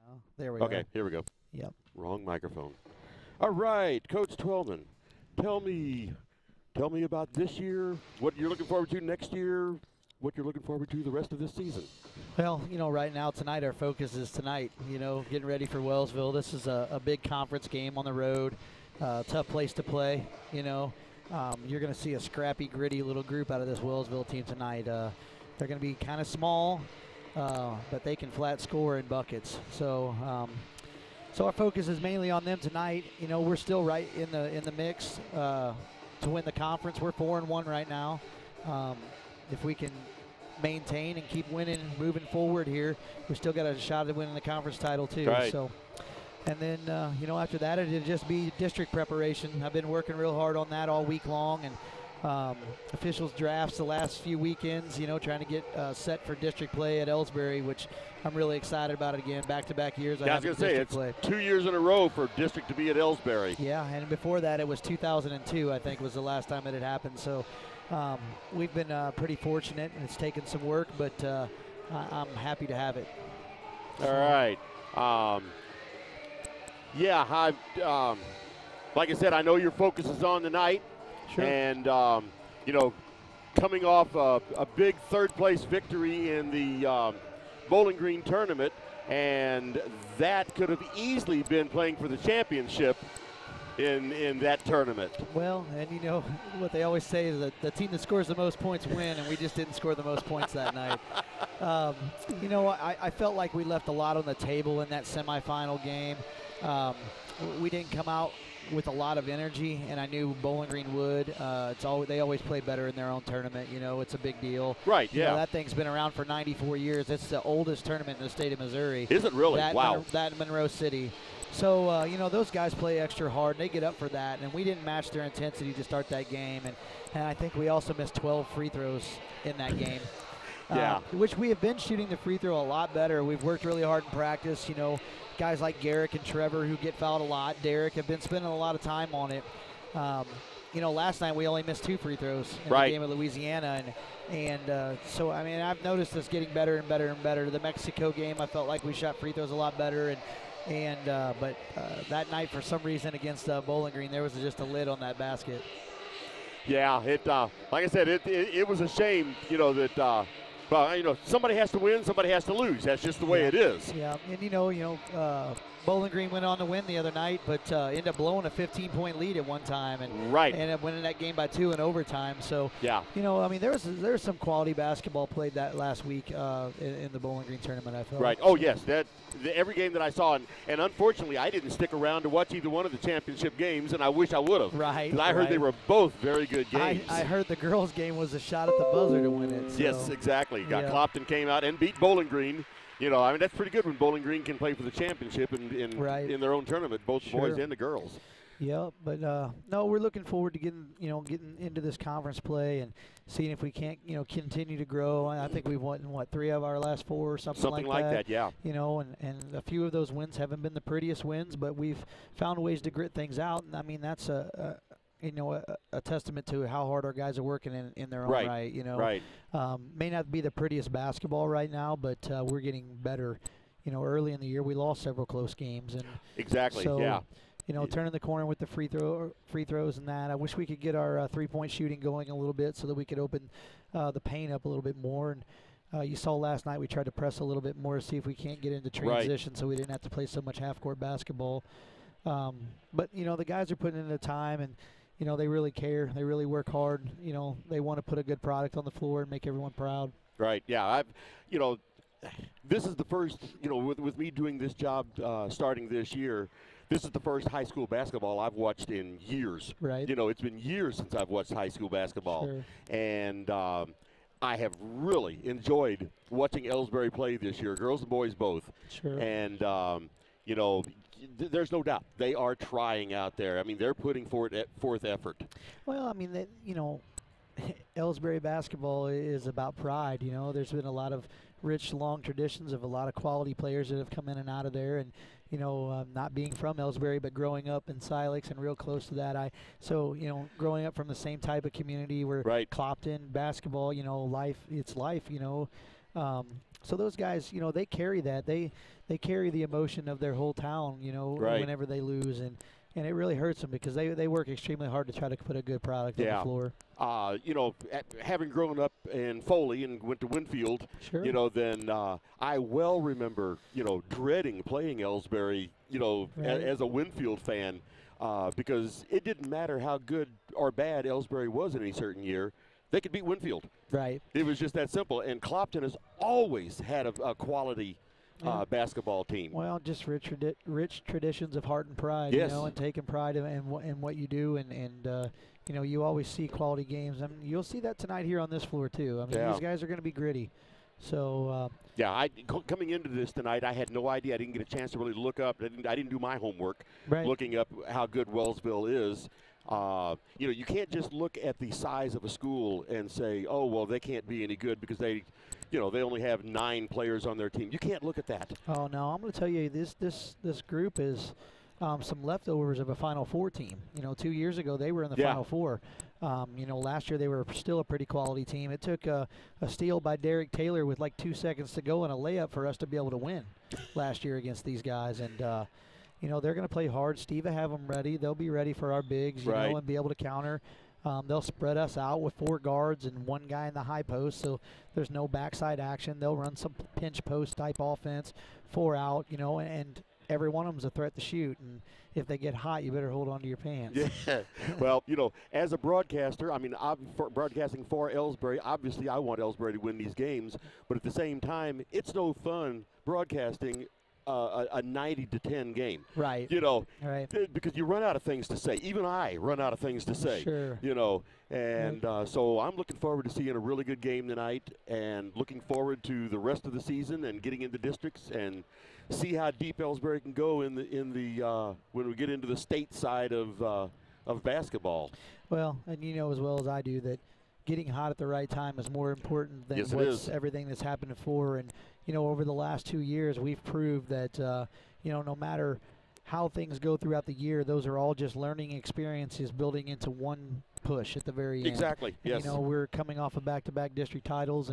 Oh, there we go. Okay, here we go. Yep. Wrong microphone. All right, Coach Twellman, tell me about this year, what you're looking forward to next year, what you're looking forward to the rest of this season. Well, right now, tonight, our focus is tonight, getting ready for Wellsville. This is a big conference game on the road, tough place to play, You're going to see a scrappy, gritty little group out of this Wellsville team tonight. They're going to be kind of small, but they can flat score in buckets. So our focus is mainly on them tonight. We're still right in the mix to win the conference. We're 4-1 right now. If we can maintain and keep winning and moving forward here, we still got a shot at winning the conference title too. Right. So, and then after that, it'll just be district preparation. I've been working real hard on that all week long, and officials drafts the last few weekends, trying to get set for district play at Elsberry, which I'm really excited about it again. Back-to-back years. I was going to say, it's play. 2 years in a row for district to be at Elsberry. Yeah, and before that it was 2002, I think, was the last time it had happened. So we've been pretty fortunate, and it's taken some work, but I'm happy to have it. All right. Like I said, I know your focus is on tonight. Sure. And, coming off a big third-place victory in the Bowling Green tournament, and that could have easily been playing for the championship in that tournament. Well, and what they always say is that the team that scores the most points win, and we just didn't score the most points that night. I felt like we left a lot on the table in that semifinal game. We didn't come out with a lot of energy, and I knew Bowling Green would. They always play better in their own tournament. It's a big deal. Right, yeah. That thing's been around for 94 years. It's the oldest tournament in the state of Missouri. Is it really? Wow. That in Monroe City. So, those guys play extra hard, and they get up for that, and we didn't match their intensity to start that game, and I think we also missed 12 free throws in that game. Yeah. Which we have been shooting the free throw a lot better. We've worked really hard in practice. Guys like Garrick and Trevor, who get fouled a lot, Derek, have been spending a lot of time on it. Last night we only missed 2 free throws in the game of Louisiana, and so I've noticed us getting better and better and better. The Mexico game, I felt like we shot free throws a lot better, but that night for some reason against Bowling Green, there was just a lid on that basket. Yeah, like I said, it was a shame, that. Somebody has to win, somebody has to lose. That's just the way it is. Yeah, and Bowling Green went on to win the other night, but ended up blowing a 15-point lead at one time, and ended up winning that game by 2 in overtime. So, yeah, there's some quality basketball played that last week in the Bowling Green tournament, I felt. Right. Oh yes, every game that I saw, and unfortunately, I didn't stick around to watch either one of the championship games, and I wish I would have. Right. Because I heard they were both very good games. I heard the girls' game was a shot at the buzzer to win it. So. Yes, exactly. Clopton came out and beat Bowling Green. That's pretty good when Bowling Green can play for the championship in their own tournament, both the boys and the girls. Yeah, but no, we're looking forward to getting into this conference play and seeing if we can't continue to grow. I think we've won 3 of our last 4 or something like that. Yeah. And a few of those wins haven't been the prettiest wins, but we've found ways to grit things out. And that's a testament to how hard our guys are working in their own right. Right. May not be the prettiest basketball right now, but we're getting better. Early in the year we lost several close games, and exactly. so, yeah. Turning the corner with the free throws and that. I wish we could get our 3-point shooting going a little bit so that we could open the paint up a little bit more. And you saw last night we tried to press a little bit more to see if we can't get into transition, so we didn't have to play so much half-court basketball. But the guys are putting in the time, and they really care. They really work hard. They want to put a good product on the floor and make everyone proud. Right. Yeah. This is the first. With me doing this job starting this year. This is the first high school basketball I've watched in years. Right. It's been years since I've watched high school basketball. Sure. And I have really enjoyed watching Elsberry play this year, girls and boys both. Sure. And, there's no doubt they are trying out there. They're putting forth effort. Well, Elsberry basketball is about pride. There's been a lot of rich, long traditions of a lot of quality players that have come in and out of there. And not being from Elsberry, but growing up in Silex and real close to that, growing up from the same type of community where Clopton basketball, it's life. So those guys, they carry that. They carry the emotion of their whole town, whenever they lose, and it really hurts them because they work extremely hard to try to put a good product on the floor. Having grown up in Foley and went to Winfield, then I well remember, dreading playing Elsberry, as a Winfield fan, because it didn't matter how good or bad Elsberry was in any certain year. They could beat Winfield. Right. It was just that simple. And Clopton has always had a quality basketball team. Well, just rich traditions of heart and pride, and taking pride in what you do, and you always see quality games. You'll see that tonight here on this floor too. These guys are going to be gritty. So coming into this tonight, I had no idea. I didn't get a chance to really look up. I didn't do my homework, right. looking up how good Wellsville is. You know, you can't just look at the size of a school and say, oh, well, they can't be any good because they, you know, they only have 9 players on their team. You can't look at that. Oh no, I'm going to tell you, this group is some leftovers of a Final Four team. You know, 2 years ago they were in the Final Four. You know, last year they were still a pretty quality team. It took a steal by Derek Taylor with like 2 seconds to go and a layup for us to be able to win last year against these guys. And you know, they're going to play hard. Steve will have them ready. They'll be ready for our bigs, you know, and be able to counter. They'll spread us out with 4 guards and 1 guy in the high post, so there's no backside action. They'll run some pinch post type offense, 4 out, you know, and every one of them's a threat to shoot. And if they get hot, you better hold on to your pants. Yeah. Well, you know, as a broadcaster, I mean, broadcasting for Elsberry, obviously I want Elsberry to win these games, but at the same time, it's no fun broadcasting a 90-10 game. Right. You know, right. Because you run out of things to say. Even I run out of things to say. Sure. You know, and so I'm looking forward to seeing a really good game tonight and looking forward to the rest of the season and getting into districts and see how deep Elsberry can go in the when we get into the state side of basketball. Well, and you know as well as I do that getting hot at the right time is more important than everything that's happened before. And you know, over the last 2 years, we've proved that you know, no matter how things go throughout the year, those are all just learning experiences building into one push at the very end. Exactly. And, yes. you know, we're coming off of back-to-back district titles,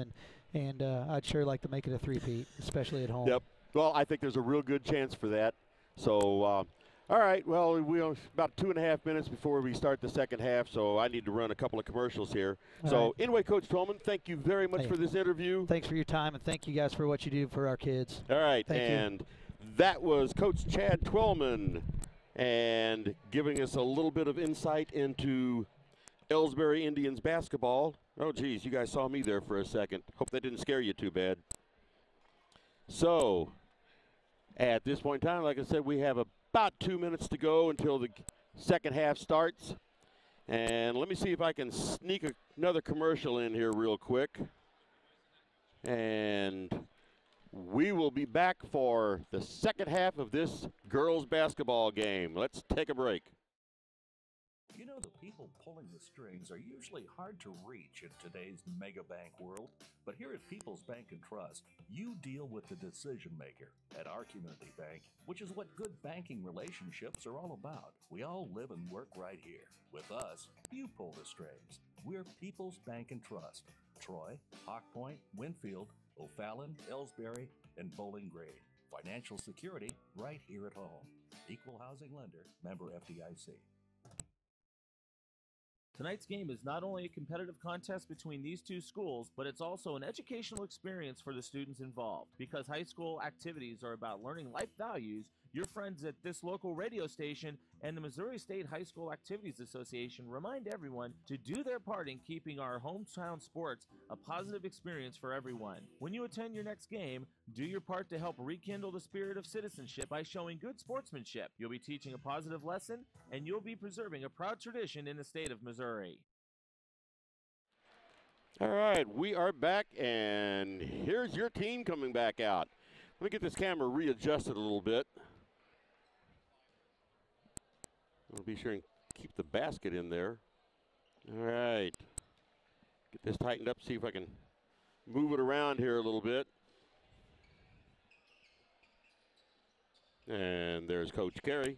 and I'd sure like to make it a three-peat, especially at home. Yep. Well, I think there's a real good chance for that. So. All right, well, we have about 2.5 minutes before we start the second half, so I need to run a couple of commercials here. Anyway, Coach Trollman, thank you very much for this interview. Thanks for your time, and thank you guys for what you do for our kids. All right, that was Coach Chad Twellman and giving us a little bit of insight into Elsberry Indians basketball. Oh, geez, you guys saw me there for a second. Hope that didn't scare you too bad. So, at this point in time, like I said, we have about 2 minutes to go until the second half starts. And let me see if I can sneak another commercial in here real quick. And we will be back for the second half of this girls basketball game. Let's take a break. You know, the people pulling the strings are usually hard to reach in today's mega bank world, but here at People's Bank and Trust, you deal with the decision maker. At our community bank, which is what good banking relationships are all about, we all live and work right here. With us, you pull the strings. We're People's Bank and Trust. Troy, Hawk Point, Winfield, O'Fallon, Elsberry, and Bowling Green. Financial security right here at home. Equal housing lender, member FDIC. Tonight's game is not only a competitive contest between these two schools, but it's also an educational experience for the students involved. Because high school activities are about learning life values, your friends at this local radio station and the Missouri State High School Activities Association remind everyone to do their part in keeping our hometown sports a positive experience for everyone. When you attend your next game, do your part to help rekindle the spirit of citizenship by showing good sportsmanship. You'll be teaching a positive lesson, and you'll be preserving a proud tradition in the state of Missouri. All right, we are back, and here's your team coming back out. Let me get this camera readjusted a little bit. I'll be sure and keep the basket in there. All right. Get this tightened up, see if I can move it around here a little bit. And there's Coach Carey.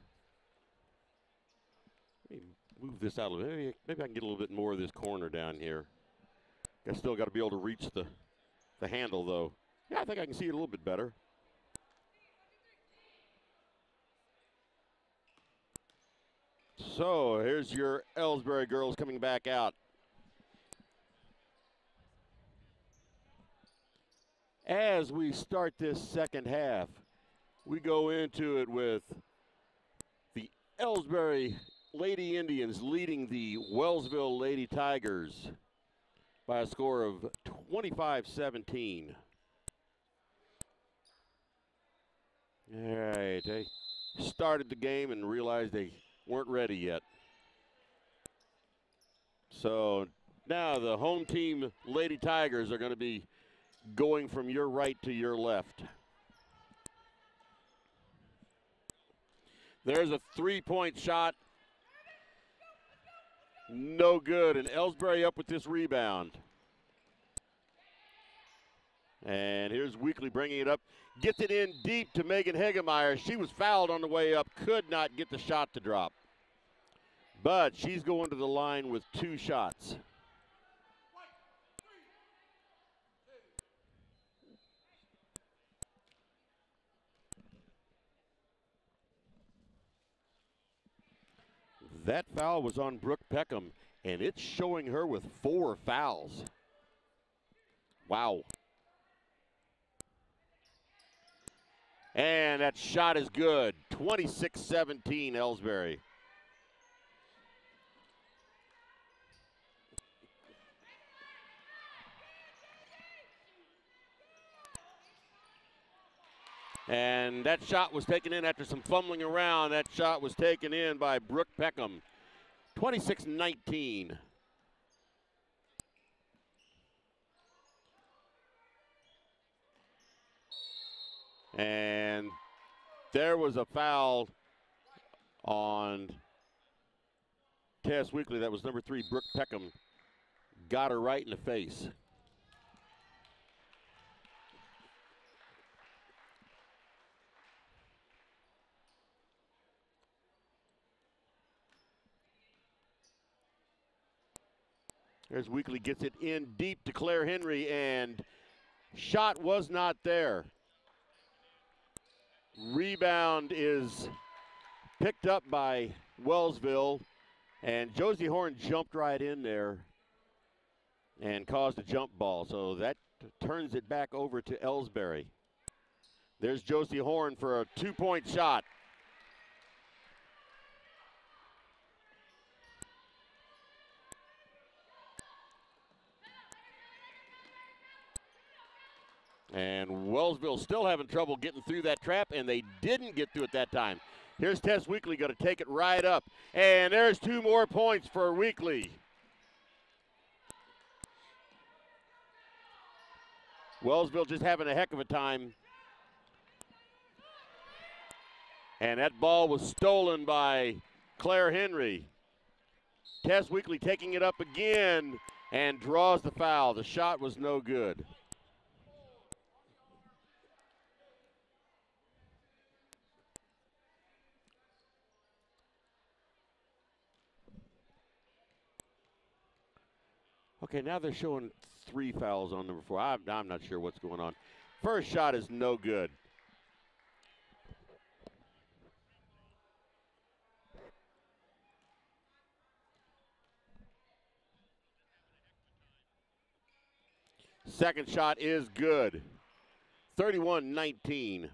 Let me move this out a little bit. Maybe I can get a little bit more of this corner down here. I still got to be able to reach the handle, though. Yeah, I think I can see it a little bit better. So here's your Elsberry girls coming back out. As we start this second half, we go into it with the Elsberry Lady Indians leading the Wellsville Lady Tigers by a score of 25-17. All right, they started the game and realized they weren't ready yet. So now the home team Lady Tigers are going to be going from your right to your left. There's a three-point shot. No good, and Elsberry up with this rebound. And here's Weekly bringing it up. Gets it in deep to Megan Hegemeyer. She was fouled on the way up, could not get the shot to drop. But she's going to the line with 2 shots. That foul was on Brooke Peckham, and it's showing her with 4 fouls. Wow. And that shot is good. 26-17, Elsberry. And that shot was taken in after some fumbling around. That shot was taken in by Brooke Peckham. 26-19. And there was a foul on Tess Weekly. That was number 3, Brooke Peckham. Got her right in the face. There's Weekly, gets it in deep to Claire Henry, and shot was not there. Rebound is picked up by Wellsville, and Josie Horn jumped right in there and caused a jump ball. So that turns it back over to Elsberry. There's Josie Horn for a 2-point shot. And Wellsville still having trouble getting through that trap, and they didn't get through it that time. Here's Tess Weekly, going to take it right up. And there's 2 more points for Weekly. Wellsville just having a heck of a time. And that ball was stolen by Claire Henry. Tess Weekly taking it up again and draws the foul. The shot was no good. Okay, now they're showing 3 fouls on number 4. I'm not sure what's going on. First shot is no good. Second shot is good. 31-19.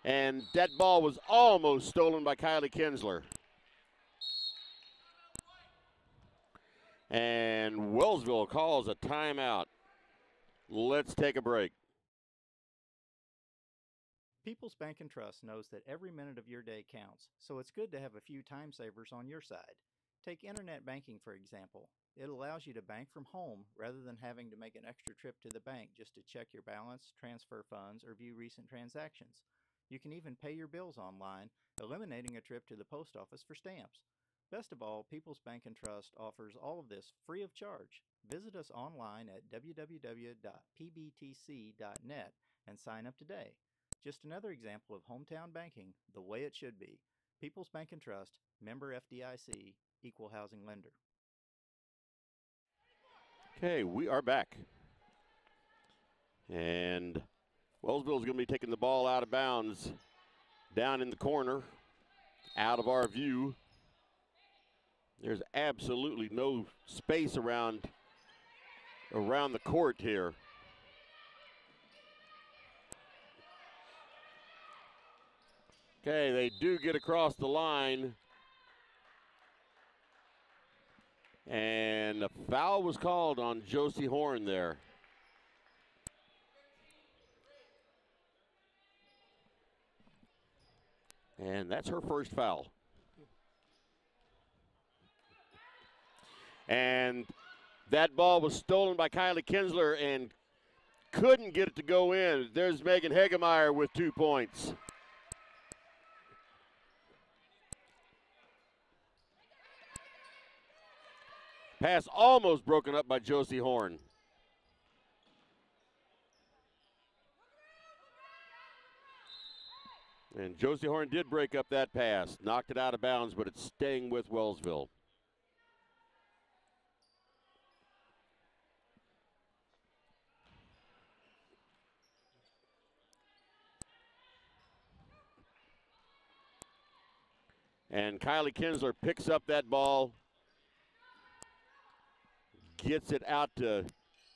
And that ball was almost stolen by Kylie Kinsler. And Wellsville calls a timeout. Let's take a break. People's Bank and Trust knows that every minute of your day counts, so it's good to have a few time savers on your side. Take internet banking, for example. It allows you to bank from home rather than having to make an extra trip to the bank just to check your balance, transfer funds, or view recent transactions. You can even pay your bills online, eliminating a trip to the post office for stamps. Best of all, People's Bank and Trust offers all of this free of charge. Visit us online at www.pbtc.net and sign up today. Just another example of hometown banking the way it should be. People's Bank and Trust, member FDIC, equal housing lender. Okay, we are back. And Wellsville is going to be taking the ball out of bounds down in the corner, out of our view. There's absolutely no space around the court here. Okay, they do get across the line. And a foul was called on Josie Horn there. And that's her first foul. And that ball was stolen by Kylie Kinsler and couldn't get it to go in. There's Megan Hegemeyer with 2 points. Pass almost broken up by Josie Horn. And Josie Horn did break up that pass, knocked it out of bounds, but it's staying with Wellsville. And Kylie Kinsler picks up that ball, gets it out to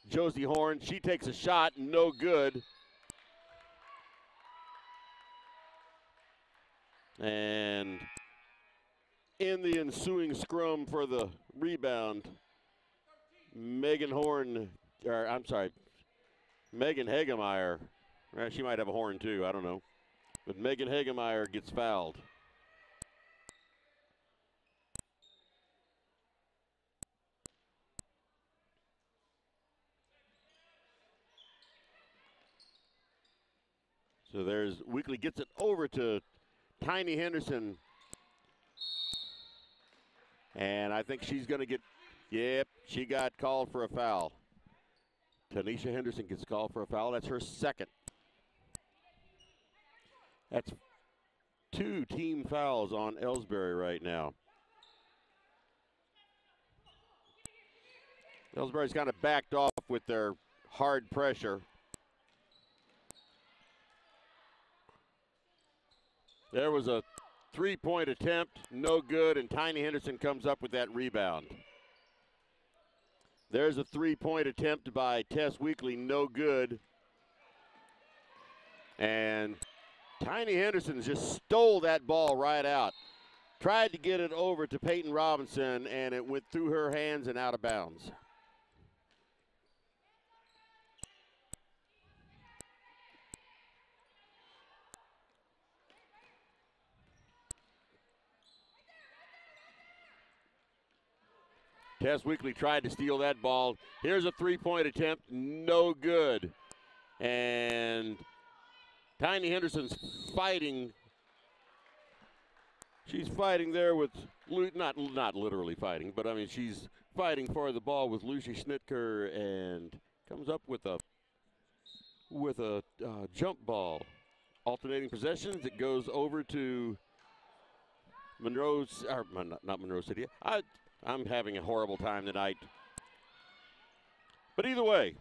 Josie Horn. She takes a shot, no good. And in the ensuing scrum for the rebound, Megan Hagemeyer, she might have a horn too, I don't know. But Megan Hagemeyer gets fouled. So there's Weekly gets it over to Tiny Henderson. And I think she's going to get, yep, she got called for a foul. Tanisha Henderson gets called for a foul. That's her second. That's 2 team fouls on Elsberry right now. Elsberry's kind of backed off with their hard pressure. There was a 3-point attempt, no good, and Tiny Henderson comes up with that rebound. There's a 3-point attempt by Tess Weekly, no good. And Tiny Henderson just stole that ball right out. Tried to get it over to Peyton Robinson, and it went through her hands and out of bounds. Tess Weekly tried to steal that ball. Here's a 3-point attempt, no good. And Tiny Henderson's fighting. She's fighting there with, not literally fighting, but I mean she's fighting for the ball with Lucy Schnitker and comes up with a jump ball. Alternating possessions, it goes over to not Monroe City. I'm having a horrible time tonight. But either way,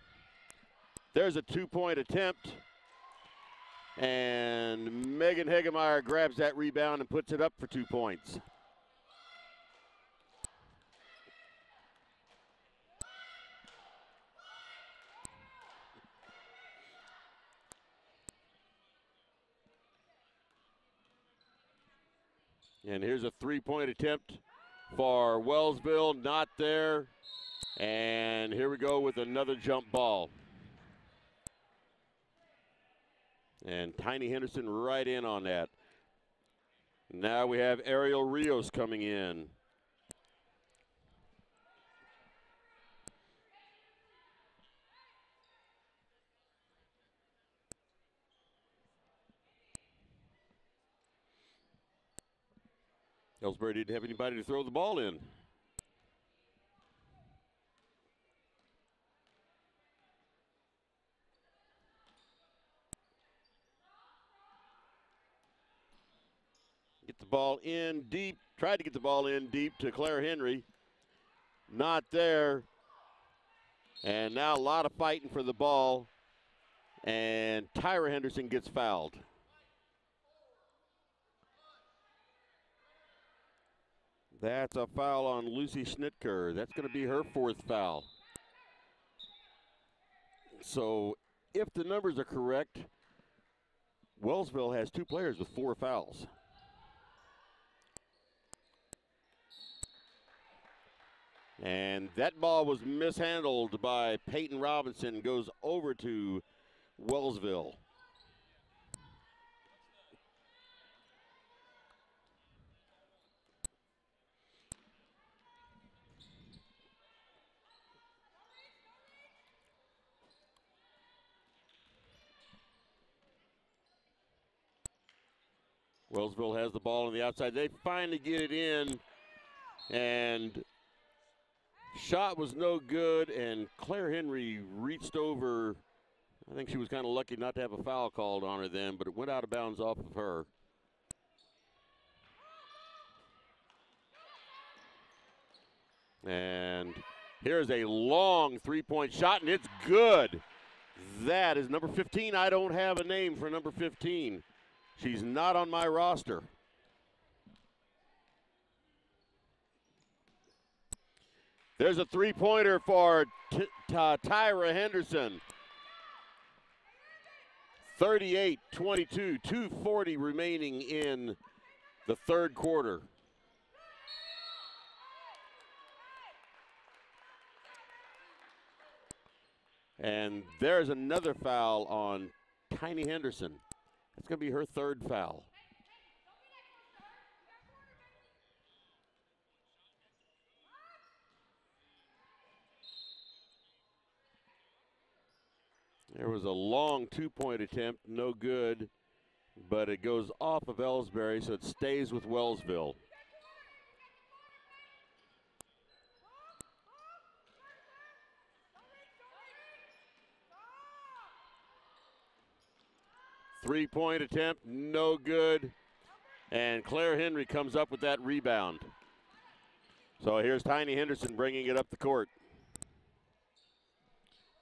there's a 2-point attempt. And Megan Hagemeyer grabs that rebound and puts it up for 2 points. And here's a 3-point attempt for Wellsville, not there. And here we go with another jump ball. And Tiny Henderson right in on that. Now we have Ariel Rios coming in. Elsberry didn't have anybody to throw the ball in. Get the ball in deep. Tried to get the ball in deep to Claire Henry. Not there. And now a lot of fighting for the ball. And Tyra Henderson gets fouled. That's a foul on Lucy Schnitker. That's going to be her 4th foul. So if the numbers are correct, Wellsville has 2 players with 4 fouls. And that ball was mishandled by Peyton Robinson, goes over to Wellsville. Wellsville has the ball on the outside. They finally get it in, and shot was no good, and Claire Henry reached over. I think she was kind of lucky not to have a foul called on her then, but it went out of bounds off of her. And here's a long three-point shot, and it's good. That is number 15. I don't have a name for number 15. She's not on my roster. There's a three-pointer for Tyra Henderson. 38-22, 2:40 remaining in the third quarter. And there's another foul on Tiny Henderson. It's going to be her third foul. There was a long two-point attempt, no good, but it goes off of Elsberry, so it stays with Wellsville. Three-point attempt, no good, and Claire Henry comes up with that rebound. So here's Tiny Henderson bringing it up the court.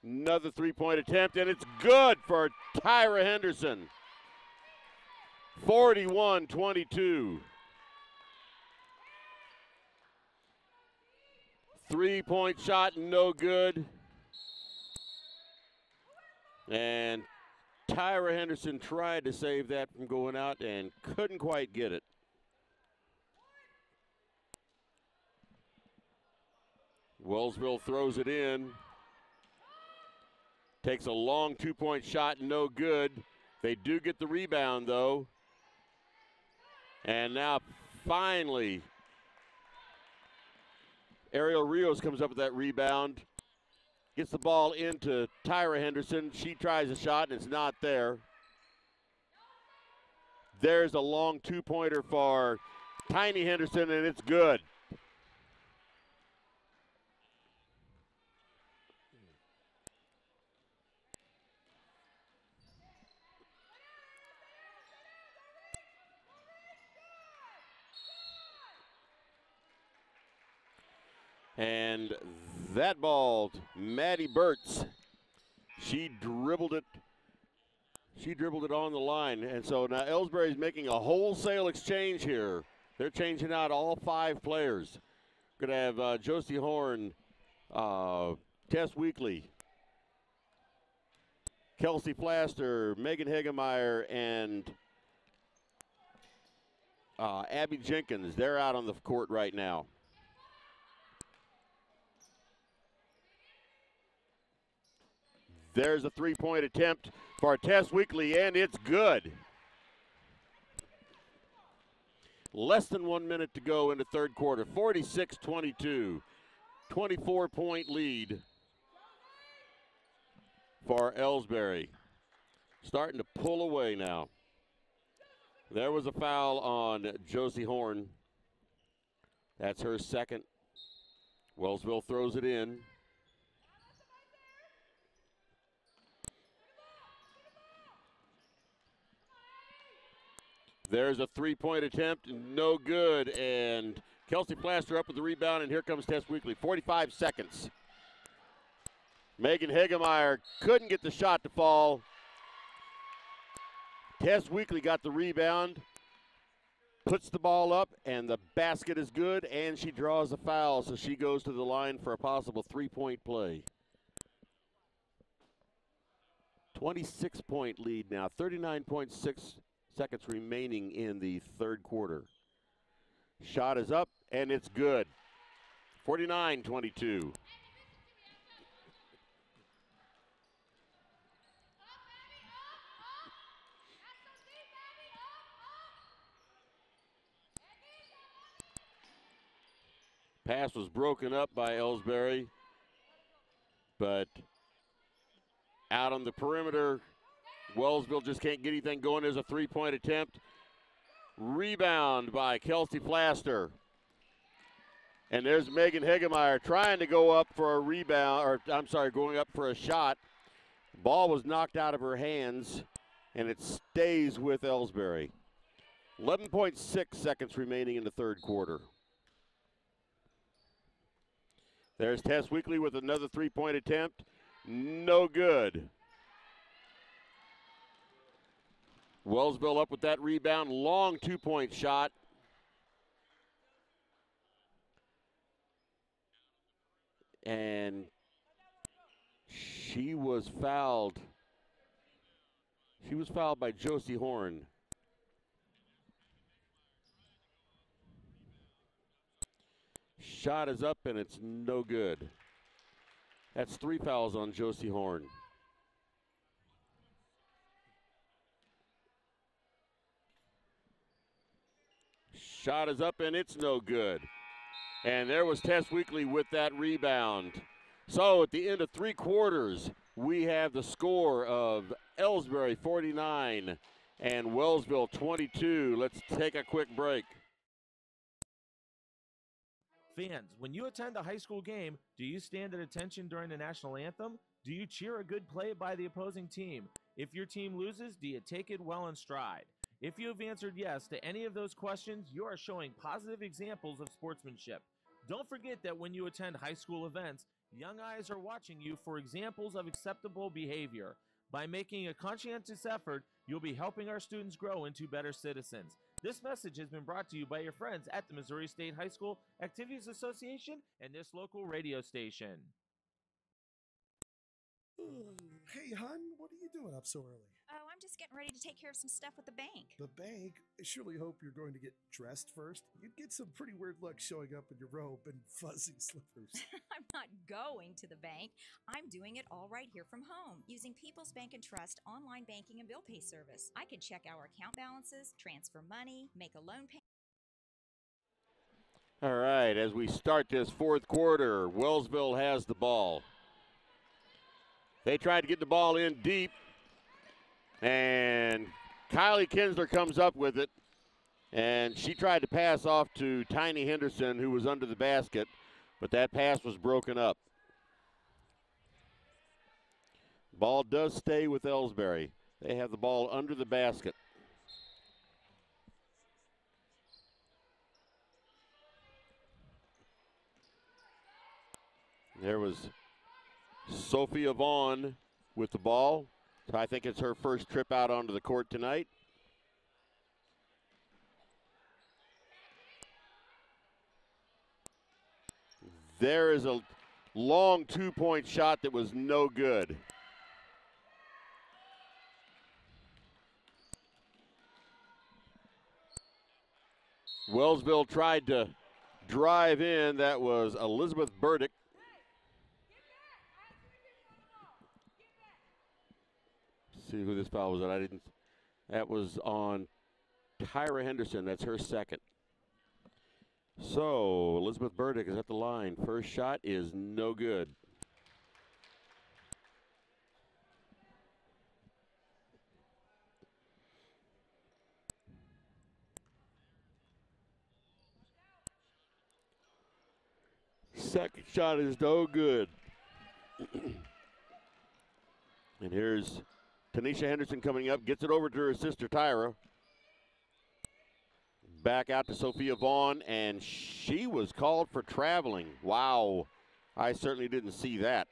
Another three-point attempt, and it's good for Tyra Henderson. 41-22. Three-point shot, no good. And Tyra Henderson tried to save that from going out and couldn't quite get it. Wellsville throws it in. Takes a long two-point shot, no good. They do get the rebound, though. And now, finally, Ariel Rios comes up with that rebound. Gets the ball into Tyra Henderson. She tries a shot, and it's not there. There's a long two-pointer for Tiny Henderson, and it's good. And that ball, Maddie Burtz, she dribbled it on the line. And so now Elsberry's making a wholesale exchange here. They're changing out all 5 players. Going to have Josie Horn, Tess Weekly, Kelsey Plaster, Megan Hegemeyer, and Abby Jenkins. They're out on the court right now. There's a three-point attempt for Tess Weekly, and it's good. Less than 1 minute to go in the third quarter. 46-22, 24-point lead for Elsberry. Starting to pull away now. There was a foul on Josie Horn. That's her second. Wellsville throws it in. There's a three-point attempt, no good, and Kelsey Plaster up with the rebound, and here comes Tess Weekly. 45 seconds. Megan Hegemeyer couldn't get the shot to fall. Tess Weekly got the rebound, puts the ball up, and the basket is good, and she draws a foul, so she goes to the line for a possible three-point play. 26-point lead now, 39.6 seconds remaining in the third quarter. Shot is up, and it's good. 49-22. Pass was broken up by Elsberry, but out on the perimeter, Wellsville just can't get anything going. There's a three-point attempt. Rebound by Kelsey Plaster. And there's Megan Hegemeyer trying to go up for a rebound, or I'm sorry, going up for a shot. Ball was knocked out of her hands, and it stays with Elsberry. 11.6 seconds remaining in the third quarter. There's Tess Weekly with another three-point attempt. No good. Wellsville up with that rebound. Long two-point shot. And she was fouled. She was fouled by Josie Horn. Shot is up and it's no good. That's 3 fouls on Josie Horn. Shot is up and it's no good. And there was Tess Weekly with that rebound. So at the end of 3 quarters, we have the score of Elsberry 49 and Wellsville 22. Let's take a quick break. Fans, when you attend a high school game, do you stand at attention during the national anthem? Do you cheer a good play by the opposing team? If your team loses, do you take it well in stride? If you have answered yes to any of those questions, you are showing positive examples of sportsmanship. Don't forget that when you attend high school events, young eyes are watching you for examples of acceptable behavior. By making a conscientious effort, you'll be helping our students grow into better citizens. This message has been brought to you by your friends at the Missouri State High School Activities Association and this local radio station. Hey, hon, what are you doing up so early? Oh, I'm just getting ready to take care of some stuff with the bank. The bank? I surely hope you're going to get dressed first. You'd get some pretty weird luck showing up in your robe and fuzzy slippers. I'm not going to the bank. I'm doing it all right here from home using People's Bank and Trust online banking and bill pay service. I can check our account balances, transfer money, make a loan payment. All right, as we start this fourth quarter, Wellsville has the ball. They tried to get the ball in deep, and Kylie Kinsler comes up with it, and she tried to pass off to Tiny Henderson, who was under the basket, but that pass was broken up. Ball does stay with Elsberry. They have the ball under the basket. There was Sophia Vaughn with the ball. So I think it's her first trip out onto the court tonight. There is a long two-point shot that was no good. Wellsville tried to drive in. That was Elizabeth Burdick. See who this foul was on. That was on Tyra Henderson. That's her second. So Elizabeth Burdick is at the line. First shot is no good. Second shot is no good. And here's Tanisha Henderson coming up, gets it over to her sister Tyra. Back out to Sophia Vaughn, and she was called for traveling. Wow, I certainly didn't see that.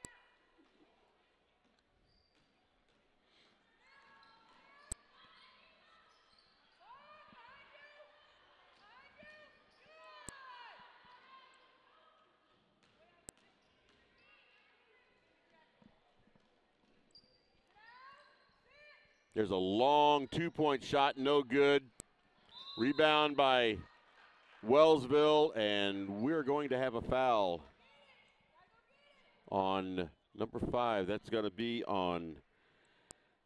There's a long two-point shot, no good. Rebound by Wellsville, and we're going to have a foul on number 5. That's going to be on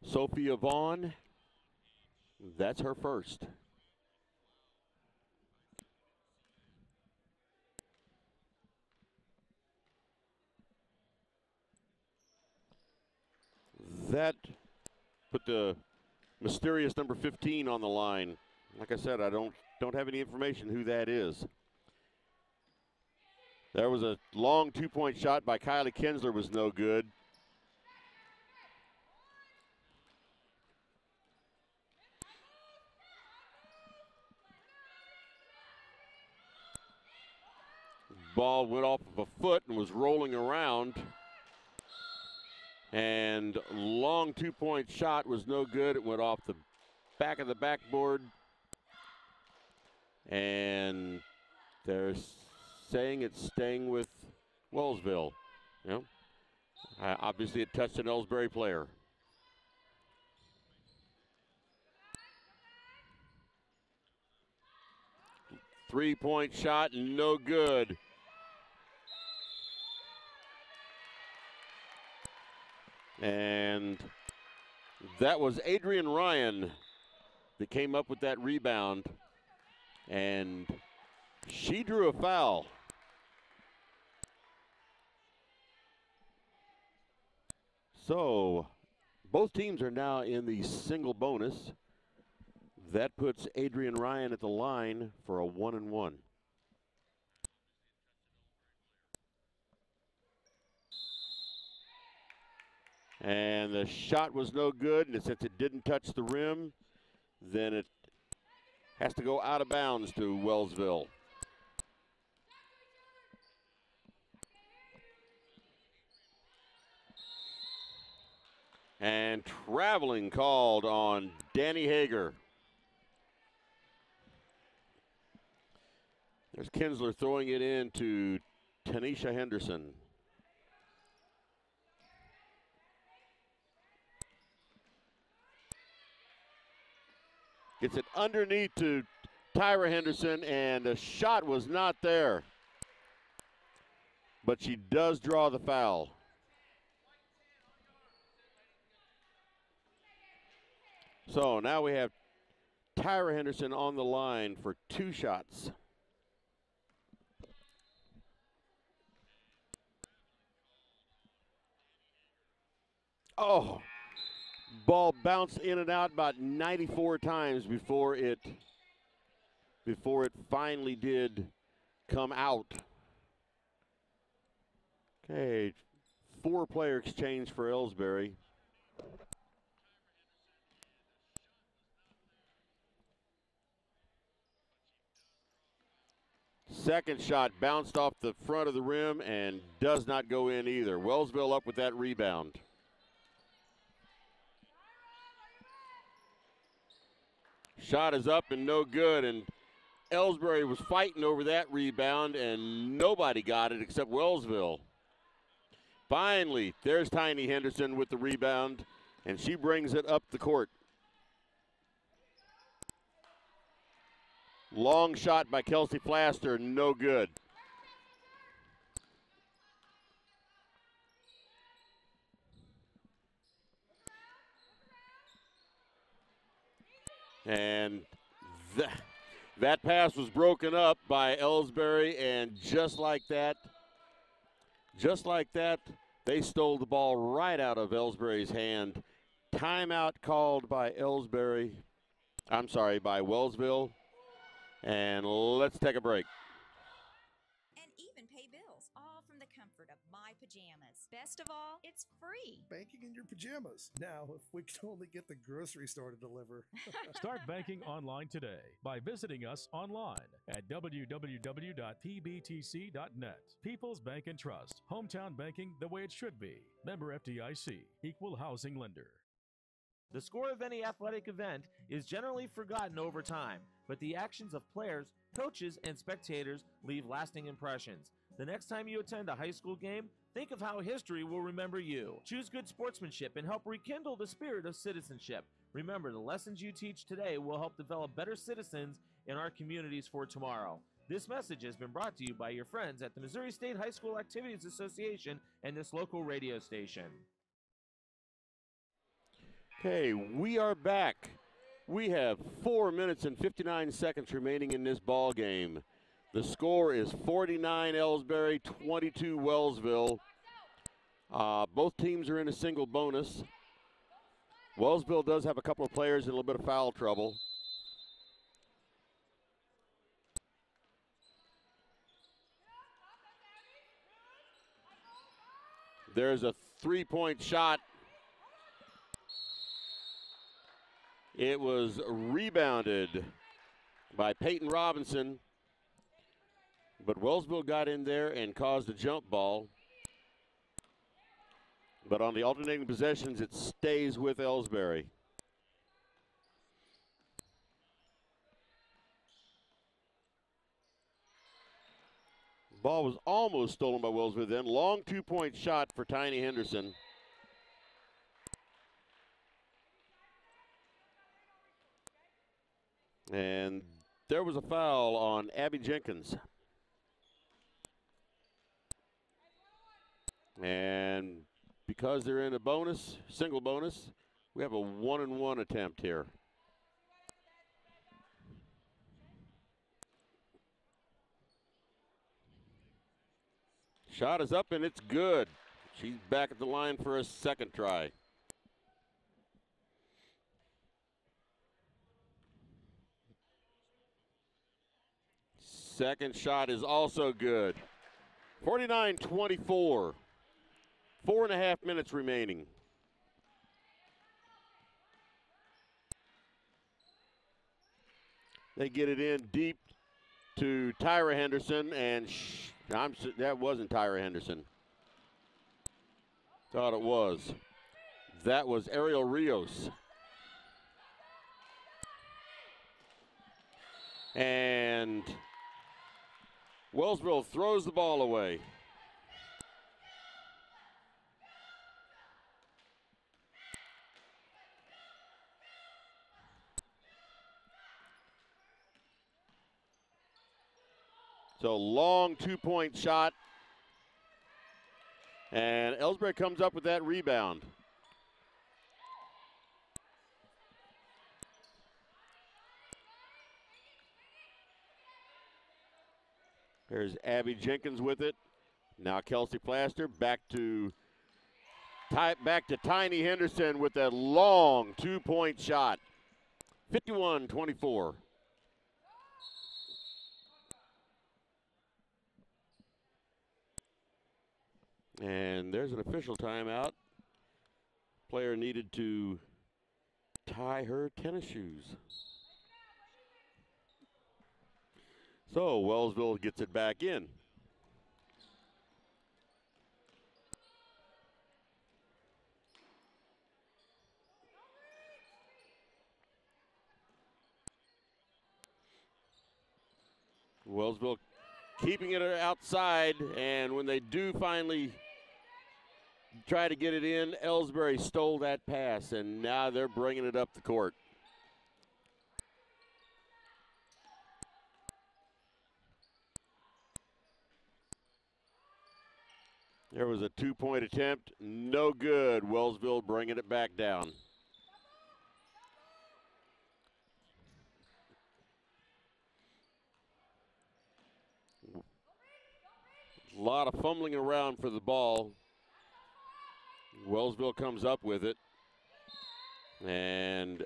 Sophia Vaughn. That's her first. That put the mysterious number 15 on the line. Like I said, I don't have any information who that is. There was a long two-point shot by Kylie Kinsler, was no good. Ball went off of a foot and was rolling around. And long two-point shot was no good. It went off the back of the backboard. And they're saying it's staying with Wellsville. You know, obviously it touched an Elsberry player. Three-point shot, no good. And that was Adrian Ryan that came up with that rebound. And she drew a foul. So both teams are now in the single bonus. That puts Adrian Ryan at the line for a 1-and-1. And the shot was no good, and since it didn't touch the rim, then it has to go out of bounds to Wellsville. And traveling called on Danny Hager. There's Kinsler throwing it in to Tanisha Henderson. Gets it underneath to Tyra Henderson, and the shot was not there. But she does draw the foul. So now we have Tyra Henderson on the line for 2 shots. Oh, ball bounced in and out about 94 times before it finally did come out. Okay, 4-player exchange for Elsberry. Second shot bounced off the front of the rim and does not go in either. Wellsville up with that rebound. Shot is up and no good, and Elsberry was fighting over that rebound, and nobody got it except Wellsville. Finally, there's Tiny Henderson with the rebound, and she brings it up the court. Long shot by Kelsey Flaster, no good. And that pass was broken up by Elsberry, and just like that, they stole the ball right out of Elsberry's hand. Timeout called by by Wellsville. And let's take a break. And even pay bills, all from the comfort of my pajamas. Best of all, it's free. Banking in your pajamas. Now, if we could only get the grocery store to deliver. Start banking online today by visiting us online at www.pbtc.net. People's Bank and Trust. Hometown banking the way it should be. Member FDIC. Equal housing lender. The score of any athletic event is generally forgotten over time, but the actions of players, coaches, and spectators leave lasting impressions. The next time you attend a high school game, think of how history will remember you. Choose good sportsmanship and help rekindle the spirit of citizenship. Remember, the lessons you teach today will help develop better citizens in our communities for tomorrow. This message has been brought to you by your friends at the Missouri State High School Activities Association and this local radio station. Okay, we are back. We have 4 minutes and 59 seconds remaining in this ball game. The score is 49 Elsberry, 22 Wellsville. Both teams are in a single bonus. Wellsville does have a couple of players in a little bit of foul trouble. There's a three-point shot. It was rebounded by Peyton Robinson, but Wellsville got in there and caused a jump ball. But on the alternating possessions, it stays with Elsberry. Ball was almost stolen by Wellsville then. Long two-point shot for Tiny Henderson. And there was a foul on Abby Jenkins. And because they're in a bonus, single bonus, we have a 1-and-1 attempt here. Shot is up and it's good. She's back at the line for a second try. Second shot is also good. 49-24. 4.5 minutes remaining. They get it in deep to Tyra Henderson, and that wasn't Tyra Henderson. Thought it was. That was Ariel Rios. And Wellsville throws the ball away. So long two-point shot. And Elsberry comes up with that rebound. There's Abby Jenkins with it. Now Kelsey Plaster back to Tiny Henderson with that long two-point shot. 51-24. And there's an official timeout. Player needed to tie her tennis shoes. So Wellsville gets it back in. Wellsville keeping it outside, and when they do finally try to get it in, Elsberry stole that pass, and now they're bringing it up the court. There was a two-point attempt, no good. Wellsville bringing it back down. A lot of fumbling around for the ball. Wellsville comes up with it. And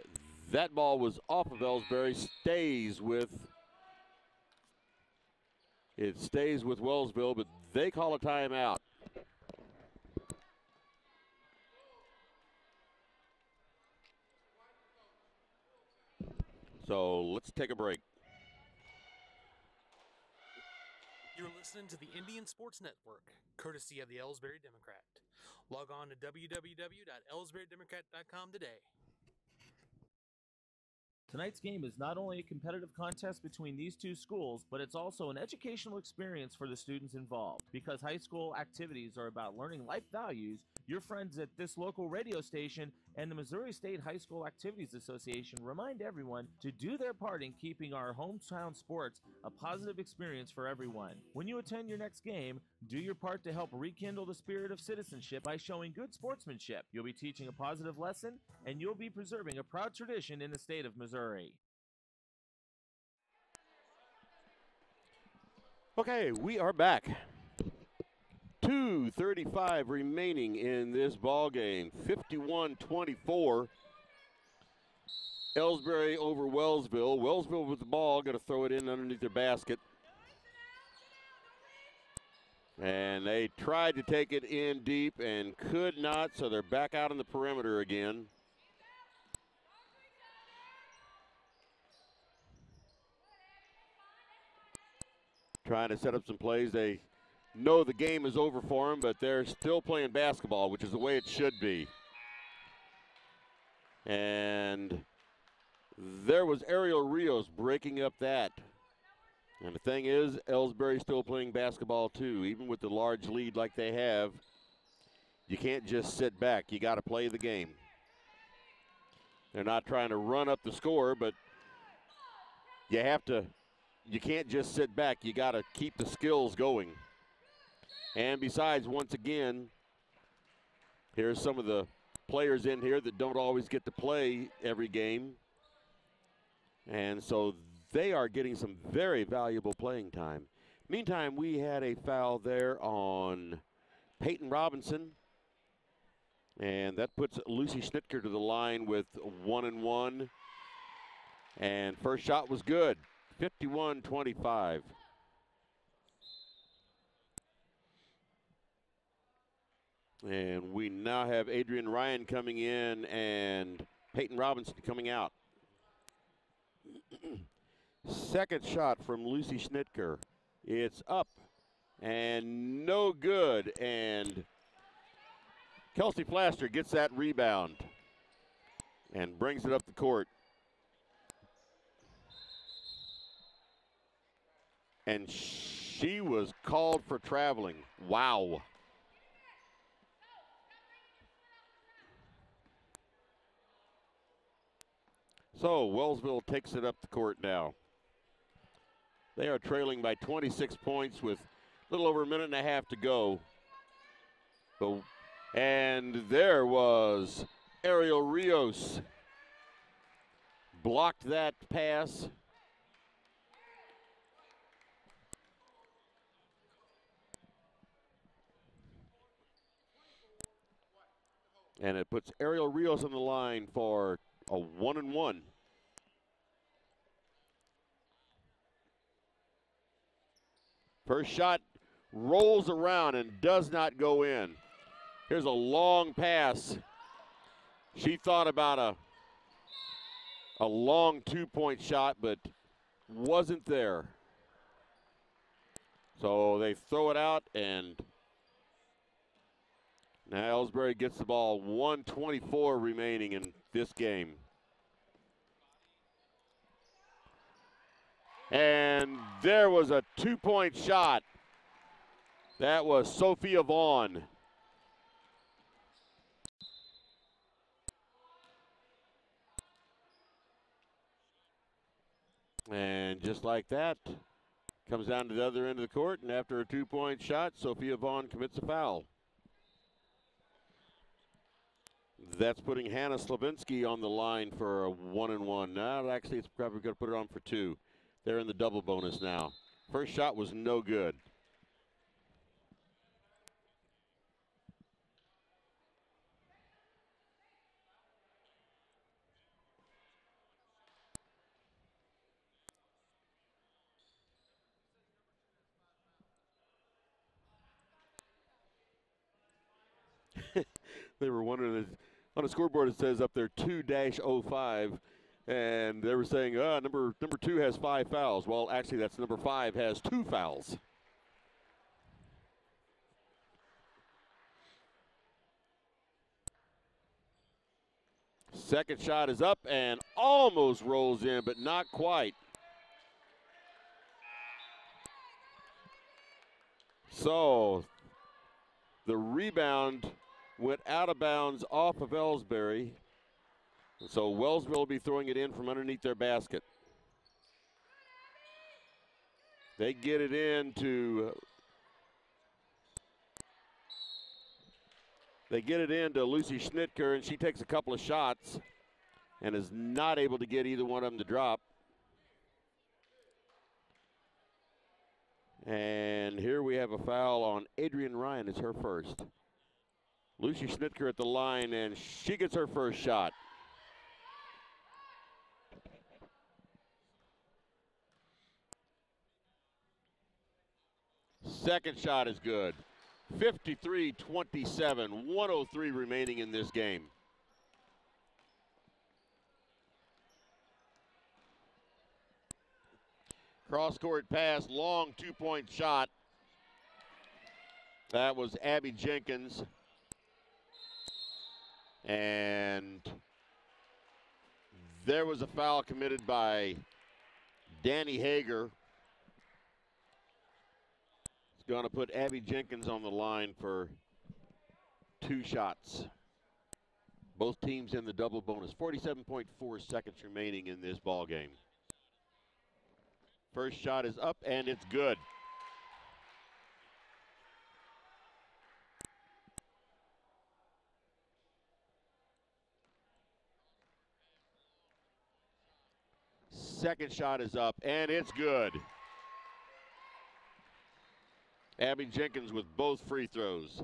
that ball was off of Elsberry, stays with Wellsville, but they call a timeout. So let's take a break. You're listening to the Indian Sports Network, courtesy of the Elsberry Democrat. Log on to www.elsberrydemocrat.com today. Tonight's game is not only a competitive contest between these two schools, but it's also an educational experience for the students involved. Because high school activities are about learning life values, your friends at this local radio station and the Missouri State High School Activities Association remind everyone to do their part in keeping our hometown sports a positive experience for everyone. When you attend your next game, do your part to help rekindle the spirit of citizenship by showing good sportsmanship. You'll be teaching a positive lesson, and you'll be preserving a proud tradition in the state of Missouri. Okay, we are back. 2:35 remaining in this ball game. 51-24. Elsberry over Wellsville. Wellsville with the ball, going to throw it in underneath their basket. And they tried to take it in deep and could not, so they're back out on the perimeter again. Trying to set up some plays. They know the game is over for them, but they're still playing basketball, which is the way it should be. And there was Ariel Rios breaking up that. And the thing is, Elsberry's still playing basketball too. Even with the large lead like they have, you can't just sit back. You got to play the game. They're not trying to run up the score, but you have to. You can't just sit back. You got to keep the skills going. And besides, once again, here's some of the players in here that don't always get to play every game. And so they are getting some very valuable playing time. Meantime, we had a foul there on Peyton Robinson. And that puts Lucy Schnitker to the line with 1-1. And first shot was good, 51-25. And we now have Adrian Ryan coming in and Peyton Robinson coming out. Second shot from Lucy Schnitker. It's up and no good. And Kelsey Flaster gets that rebound and brings it up the court. And she was called for traveling. Wow. So Wellsville takes it up the court now. They are trailing by 26 points with a little over a minute and a half to go. And there was Ariel Rios. Blocked that pass. And it puts Ariel Rios on the line for a 1-1. First shot rolls around and does not go in. Here's a long pass. She thought about a long two-point shot, but wasn't there. So they throw it out, and now Elsberry gets the ball. 1:24 remaining in this game. And there was a two-point shot. That was Sophia Vaughn. And just like that, comes down to the other end of the court, and after a two-point shot, Sophia Vaughn commits a foul. That's putting Hannah Slavinsky on the line for a 1-1. Now, actually, it's probably going to put it on for two. They're in the double bonus now. First shot was no good. They were wondering, on the scoreboard it says up there 2-05, and they were saying, number 2 has 5 fouls. Well, actually, that's number 5 has 2 fouls. Second shot is up and almost rolls in, but not quite. So the rebound went out of bounds off of Elsberry. So Wellsville will be throwing it in from underneath their basket. They get it into Lucy Schnitker, and she takes a couple of shots and is not able to get either one of them to drop. And here we have a foul on Adrian Ryan. It's her first. Lucy Schnitker at the line, and she gets her first shot. Second shot is good. 53-27, 103 remaining in this game. Cross-court pass, long two-point shot. That was Abby Jenkins. And there was a foul committed by Danny Hager. It's going to put Abby Jenkins on the line for 2 shots. Both teams in the double bonus. 47.4 seconds remaining in this ball game. First shot is up, and it's good. Second shot is up, and it's good. Abby Jenkins with both free throws.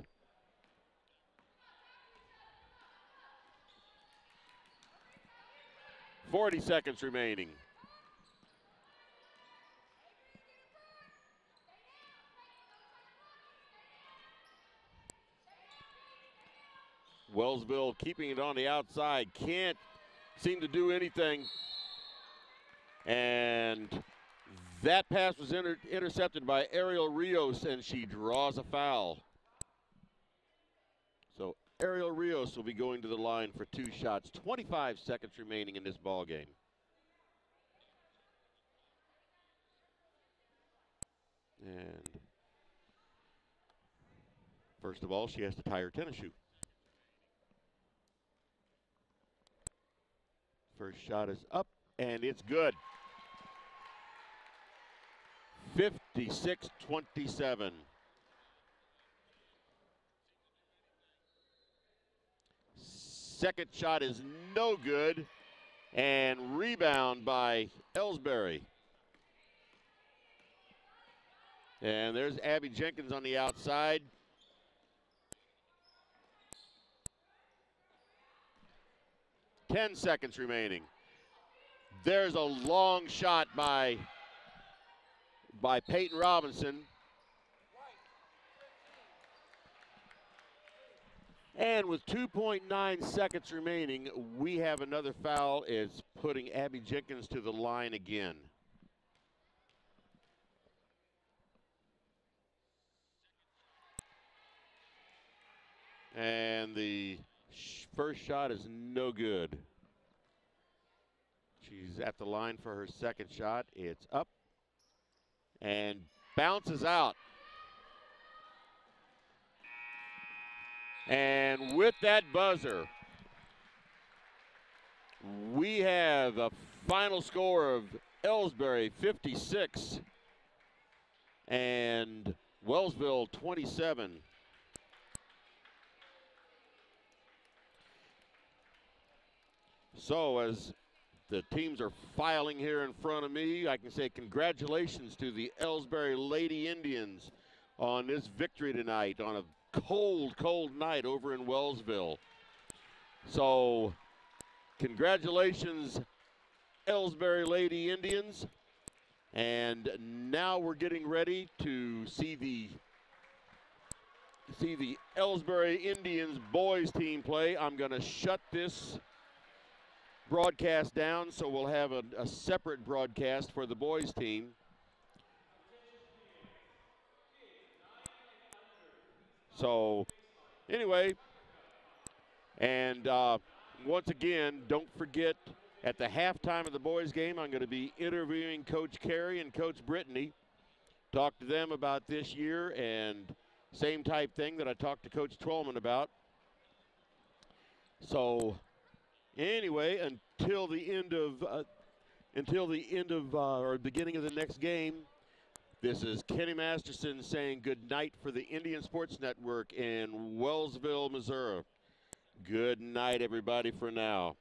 .40 seconds remaining. Wellsville keeping it on the outside. Can't seem to do anything. And that pass was intercepted by Ariel Rios, and she draws a foul. So Ariel Rios will be going to the line for 2 shots. 25 seconds remaining in this ball game. And first of all, she has to tie her tennis shoe. First shot is up, and it's good. 56-27. Second shot is no good, and rebound by Elsberry. And there's Abby Jenkins on the outside. Ten seconds remaining. There's a long shot by Peyton Robinson. And with 2.9 seconds remaining, we have another foul. It's putting Abby Jenkins to the line again. And the first shot is no good. She's at the line for her second shot. It's up and bounces out. And with that buzzer, we have a final score of Elsberry 56 and Wellsville 27. So as the teams are filing here in front of me, I can say congratulations to the Elsberry Lady Indians on this victory tonight on a cold, cold night over in Wellsville. So congratulations, Elsberry Lady Indians. And now we're getting ready to see the Elsberry Indians boys team play. I'm going to shut this broadcast down, so we'll have a separate broadcast for the boys team. So anyway, and once again, don't forget, at the halftime of the boys game, I'm going to be interviewing Coach Carey and Coach Brittany. Talk to them about this year, and same type thing that I talked to Coach Twellman about. So anyway, until the end of or beginning of the next game, this is Kenny Masterson saying good night for the Indian Sports Network in Wellsville, Missouri. Good night, everybody, for now.